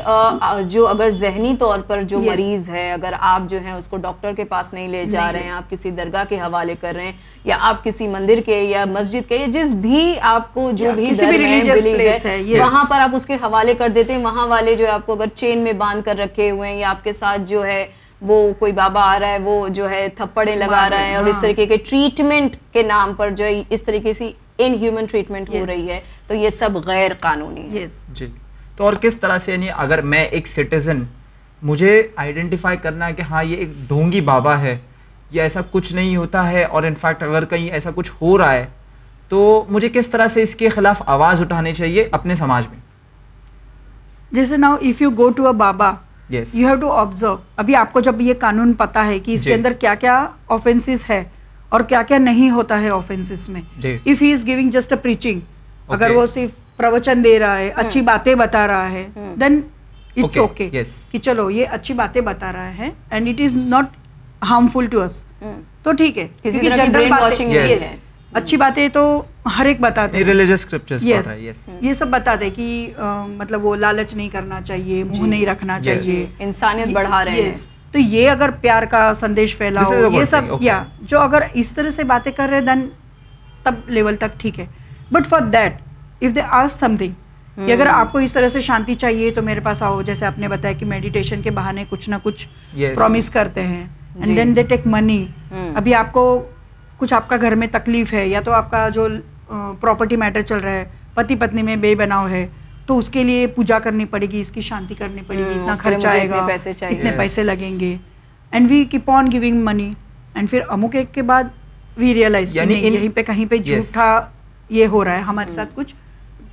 जो अगर जहनी तौर पर जो Yes. मरीज है, अगर आप जो है उसको डॉक्टर के पास नहीं ले जा नहीं रहे ले- हैं, आप किसी दरगाह के हवाले कर रहे हैं, या आप किसी मंदिर के या मस्जिद के या जिस भी आपको जो या भी किसी भी धर्म है, religious belief place है, yes. वहां पर आप उसके हवाले कर देते हैं। वहां वाले जो है आपको अगर चेन में बांध कर रखे हुए हैं या आपके साथ जो है वो कोई बाबा आ रहा है वो जो है थप्पड़े लगा मार रहा रहे है हैं, और इस हाँ। तरीके के ट्रीटमेंट के नाम पर जो है इस तरीके से इनह्यूमन ट्रीटमेंट हो Yes. रही है, तो ये सब गैर कानूनी है। यस, जी। तो और किस तरह से, यानी अगर मैं एक सिटीजन, मुझे आइडेंटिफाई करना है कि हाँ ये एक ढोंगी बाबा है या ऐसा कुछ नहीं होता है, और इनफैक्ट अगर कहीं ऐसा कुछ हो रहा है तो मुझे किस तरह से इसके खिलाफ आवाज उठानी चाहिए अपने समाज में? जैसे now if you go to a baba, yes. You have to observe. अभी आपको जब ये कानून पता है कि इसके जी। अंदर क्या क्या ऑफेंसेस है और क्या क्या नहीं होता है ऑफेंसेस में, जी। If he is giving just a preaching, अगर Okay. वो सिर्फ प्रवचन दे रहा है, अच्छी बातें बता रहा है, then it's Okay, okay yes. कि चलो ये अच्छी बातें बता रहा है and it is not harmful to us, तो ठीक है। किसी क्योंकि तरह की general ब्रेन बातें- वॉशिंग Yes. नहीं Yes. है। अच्छी बातें तो हर एक बताते हैं। Religious scriptures Yes. पढ़ रहा है, यस। ये सब बताते हैं कि मतलब वो लालच नहीं करना चाहिए, मुंह नहीं रखना Yes. चाहिए, इंसानियत बढ़ा रहे हैं। Yes. तो ये अगर प्यार का संदेश फैलाओ, This is a good ये सब thing, okay. या जो अगर इस तरह से बातें कर रहे हैं देन तब लेवल तक ठीक है। But for that if they ask something कि अगर आपको इस तरह से शांति चाहिए तो मेरे पास आओ, जैसे आपने बताया कि मेडिटेशन के बहाने कुछ ना कुछ Yes. प्रॉमिस करते हैं जी। And then they take money. अभी आपको कुछ आपका घर में तकलीफ है या तो आपका जो प्रॉपर्टी मैटर चल रहा है, पति पत्नी में बेबनाव है, तो उसके लिए पूजा करनी पड़ेगी, इसकी शांति करनी पड़ेगी, इतना उसके लिए खर्चा मुझे आएगा, इतने पैसे चाहिए। इतने Yes. पैसे लगेंगे, and we keep on giving money एंड फिर अमुक एक के बाद वी रियलाइज यानी यहीं पे कहीं पे Yes. झूठा ये हो रहा है, हमारे साथ कुछ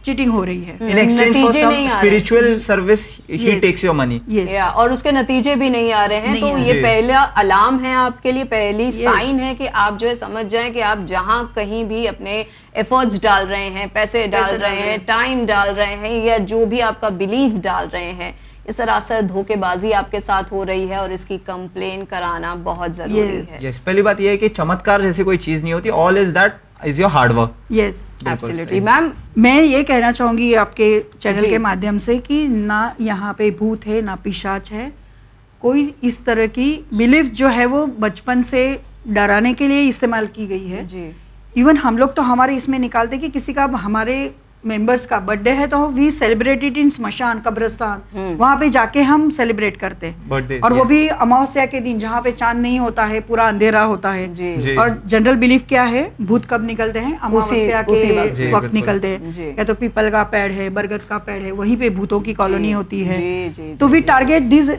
चीटिंग हो रही है। In exchange for नतीजे some नहीं आ रहे। spiritual service, he Yes. takes your money. Yes. या और उसके नतीजे भी नहीं आ रहे हैं, नहीं तो आ ये रहे। पहला अलार्म है आपके लिए, पहली Yes. साइन है कि आप जो है समझ जाएं कि आप जहां कहीं भी अपने एफर्ट्स डाल रहे हैं, पैसे डाल रहे हैं, टाइम डाल रहे हैं, या जो भी आपका बिलीफ डाल रहे हैं, ये सरासर धोखेबाजी आपके साथ हो रही है और इसकी कंप्लेन कराना बहुत जरूरी Yes. है। Yes. पहली बात यह है कि चमत्कार जैसी कोई चीज नहीं होती, all is that is your hard work. Yes, absolutely ma'am. मैं ये कहना चाहूंगी आपके चैनल जी। के माध्यम से कि ना यहाँ पे भूत है ना पिशाच है, कोई इस तरह की बिलीफ जो है वो बचपन से डराने के लिए इस्तेमाल की गई है। जी इवन हम लोग तो हमारे इसमें निकालते कि किसी का हमारे मेंबर्स का बर्थडे है तो वी सेलिब्रेट इट इन स्मशान, कब्रिस्तान, वहां पे जाके हम सेलिब्रेट करते हैं। Birthdays, और वो yes. भी अमावस्या के दिन जहाँ पे चांद नहीं होता है, पूरा अंधेरा होता है। जी जी। और जनरल बिलीफ क्या है, भूत कब निकलते हैं? अमावस्या उसी के वक्त। जी, वक्त बिल्कुल। निकलते जी। हैं। या तो पीपल का पेड़ है, बरगद का पेड़ है, वहीं पे भूतों की कॉलोनी जी, होती है। जी, जी, तो जी, वी जी। टारगेट दिस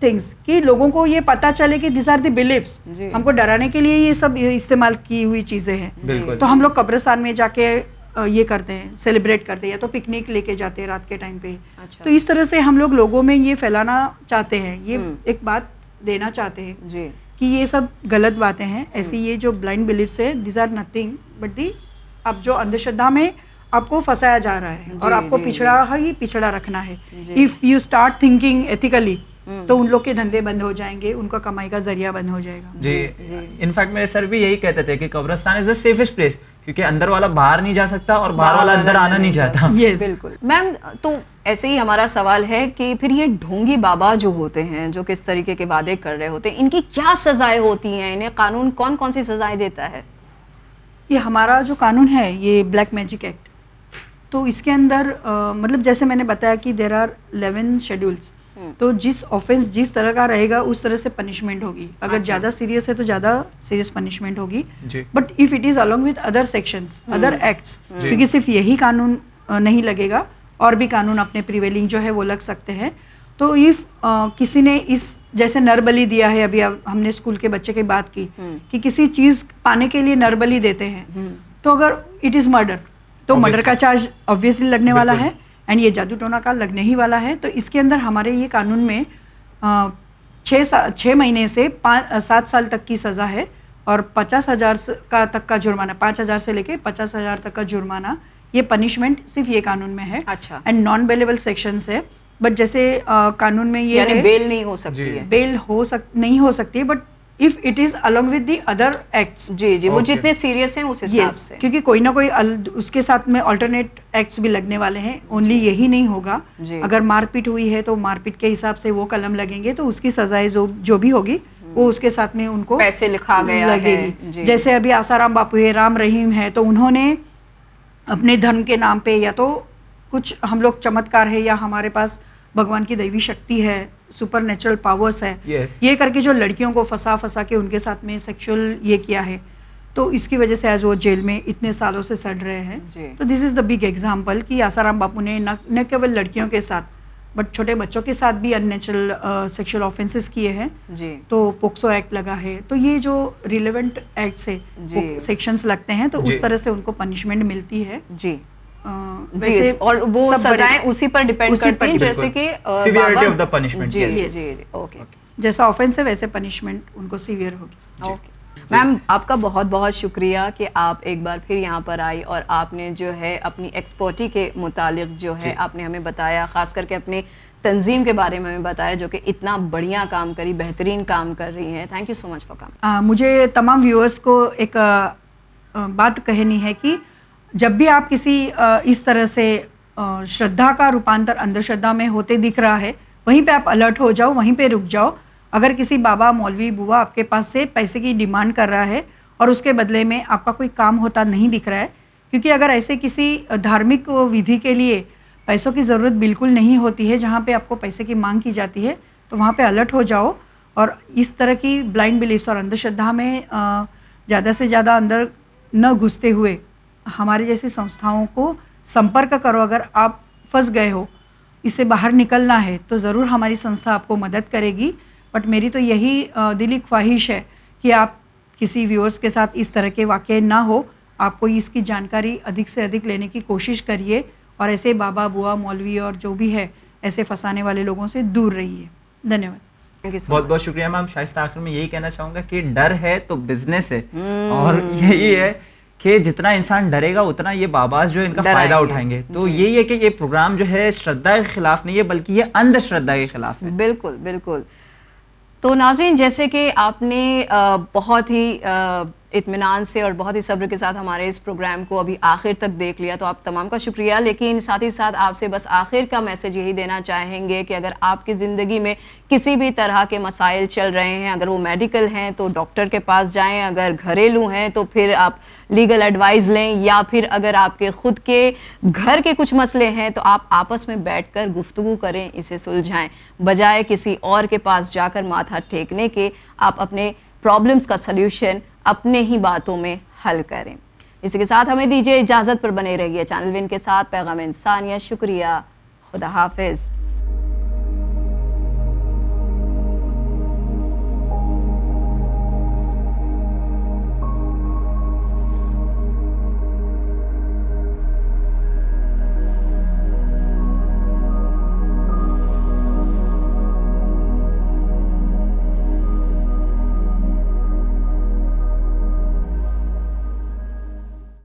थिंग्स कि लोगों को ये पता चले कि दिस आर द बिलीव्स। जी। हमको डराने के लिए ये सब इस्तेमाल की हुई चीजें हैं। बिल्कुल। तो हम लोग कब्रिस्तान में जाके ये करते हैं, सेलिब्रेट करते हैं, या तो पिकनिक लेके जाते हैं रात के टाइम पे। अच्छा। तो इस तरह से हम लोग लोगों में ये फैलाना चाहते हैं, ये एक बात देना चाहते हैं जी कि ये सब गलत बातें हैं। ऐसी ये जो ब्लाइंड बिलीफ्स है, this are nothing but the अब जो अंधश्रद्धा में आपको फंसाया जा रहा है और आपको पिछड़ा ही पिछड़ा रखना है। If you start thinking ethically तो उन लोग के धंधे बंद हो जाएंगे, उनका कमाई का जरिया बंद हो जाएगा। जी, इनफैक्ट मेरे सर भी यही कहते थे कि कब्रिस्तान इज द सेफेस्ट प्लेस, क्योंकि अंदर वाला बाहर नहीं जा सकता और बाहर वाला अंदर आना नहीं चाहता। बिल्कुल। मैम, तो ऐसे ही हमारा सवाल है कि फिर ये ढोंगी बाबा जो होते हैं, जो किस तरीके के वादे कर रहे होते हैं, इनकी क्या सजाएं होती हैं? इन्हें कानून कौन कौन सी सजाएं देता है? ये हमारा जो कानून है, ये ब्लैक मैजिक एक्ट, तो इसके अंदर मतलब जैसे मैंने बताया कि देयर आर 11 शेड्यूल्स, तो जिस ऑफेंस जिस तरह का रहेगा उस तरह से पनिशमेंट होगी। अगर ज्यादा सीरियस है तो ज्यादा सीरियस पनिशमेंट होगी, but if it is along with other sections, other acts, क्योंकि सिर्फ यही कानून नहीं लगेगा, और भी कानून अपने प्रिवेलिंग जो है वो लग सकते हैं। तो इफ किसी ने इस जैसे नरबली दिया है, अभी हमने स्कूल के बच्चे की बात की कि किसी चीज पाने के लिए नरबली देते हैं, तो अगर इट इज मर्डर तो मर्डर का चार्ज ऑब्वियसली लगने वाला है, एंड ये जादू टोना का लगने ही वाला है। तो इसके अंदर हमारे ये कानून में 6 महीने से 7 साल तक की सजा है और 50,000 का तक का जुर्माना, 5,000 से लेके 50,000 तक का जुर्माना, ये पनिशमेंट सिर्फ ये कानून में है। अच्छा। एंड नॉन बेलेबल सेक्शंस है, बट जैसे कानून में ये यानी बेल नहीं हो सकती है, बेल नहीं हो सकती है, but if it is along with the other acts. जी, वो जितने सीरियस हैं उस हिसाब से, क्योंकि कोई ना कोई उसके साथ में अल्टरनेट एक्ट्स भी लगने वाले हैं, ओनली यही नहीं होगा। अगर मारपीट हुई है तो मारपीट के हिसाब से वो कलम लगेंगे, तो उसकी सजाएं जो भी होगी वो उसके साथ में उनको पैसे लिखा गया लगेगी। है। जैसे अभी आसाराम बापू है, राम रहीम है, तो उन्होंने अपने धर्म के नाम पे या तो कुछ हम लोग चमत्कार है या हमारे पास भगवान की दैवी शक्ति है, सुपर नेचुरल पावर्स है, ये करके जो लड़कियों को फंसा के उनके साथ में सेक्सुअल ये किया है, तो इसकी वजह से आज वो जेल में इतने सालों से सड़ रहे हैं। तो this is the big example कि आसाराम बापू ने न केवल लड़कियों के साथ बट छोटे बच्चों के साथ भी अननेचुरल सेक्सुअल ऑफेंसेस किए हैं। तो पोक्सो एक्ट लगा है, तो ये जो रिलेवेंट एक्ट है सेक्शंस लगते हैं, तो उस तरह से उनको पनिशमेंट मिलती है। जी जी, और वो सजाएं उसी पर डिपेंड करती हैं, जैसे कि सीवियरिटी ऑफ द पनिशमेंट। जी, ओके, जैसा ऑफेंस है वैसे पनिशमेंट उनको सीवियर होगी। ओके मैम, आपका बहुत बहुत शुक्रिया कि आप एक बार फिर यहाँ पर आई और आपने जो है अपनी एक्सपर्टी के मुतालिक जो है आपने हमें बताया, ख़ास करके अपनी तंजीम के बारे में हमें बताया जो कि इतना बढ़िया काम करी, बेहतरीन काम कर रही है। Thank you so much for coming. मुझे तमाम व्यूअर्स को एक बात कहनी है कि जब भी आप किसी इस तरह से श्रद्धा का रूपांतर अंधश्रद्धा में होते दिख रहा है, वहीं पे आप अलर्ट हो जाओ, वहीं पे रुक जाओ। अगर किसी बाबा, मौलवी, बुआ आपके पास से पैसे की डिमांड कर रहा है और उसके बदले में आपका कोई काम होता नहीं दिख रहा है, क्योंकि अगर ऐसे किसी धार्मिक विधि के लिए पैसों की ज़रूरत बिल्कुल नहीं होती है, जहाँ पे आपको पैसे की मांग की जाती है, तो वहाँ पे अलर्ट हो जाओ और इस तरह की ब्लाइंड बिलीफ्स और अंधश्रद्धा में ज़्यादा से ज़्यादा अंदर न घुसते हुए हमारी जैसी संस्थाओं को संपर्क करो। अगर आप फंस गए हो, इससे बाहर निकलना है, तो ज़रूर हमारी संस्था आपको मदद करेगी। बट मेरी तो यही दिली ख्वाहिश है कि आप किसी व्यूअर्स के साथ इस तरह के वाक़े ना हो, आप कोई इसकी जानकारी अधिक से अधिक लेने की कोशिश करिए और ऐसे बाबा, बुआ, मौलवी और जो भी है ऐसे फंसाने वाले लोगों से दूर रहिए। धन्यवाद। बहुत बहुत शुक्रिया मैम। शाइस्ता, आखिर में यही कहना चाहूँगा कि डर है तो बिजनेस है, और यही है कि जितना इंसान डरेगा उतना ये बाबास जो है इनका फायदा उठाएंगे। तो यही है कि ये प्रोग्राम जो है श्रद्धा के खिलाफ नहीं है, बल्कि ये अंधश्रद्धा के खिलाफ है। बिल्कुल बिल्कुल। तो नाज़रीन, जैसे कि आपने बहुत ही इत्मीनान से और बहुत ही सब्र के साथ हमारे इस प्रोग्राम को अभी आखिर तक देख लिया, तो आप तमाम का शुक्रिया। लेकिन साथ ही साथ आपसे बस आखिर का मैसेज यही देना चाहेंगे कि अगर आपकी ज़िंदगी में किसी भी तरह के मसाइल चल रहे हैं, अगर वो मेडिकल हैं तो डॉक्टर के पास जाएं, अगर घरेलू हैं तो फिर आप लीगल एडवाइस लें, या फिर अगर आपके खुद के घर के कुछ मसले हैं तो आप आपस में बैठकर गुफ्तगू करें, इसे सुलझाएं, बजाय किसी और के पास जाकर माथा टेकने के। आप अपने प्रॉब्लम्स का सल्यूशन अपने ही बातों में हल करें। इसी के साथ हमें दीजिए इजाज़त, पर बने रहिए चैनल विन के साथ। पैगाम इंसानियत। शुक्रिया। खुदा हाफिज़।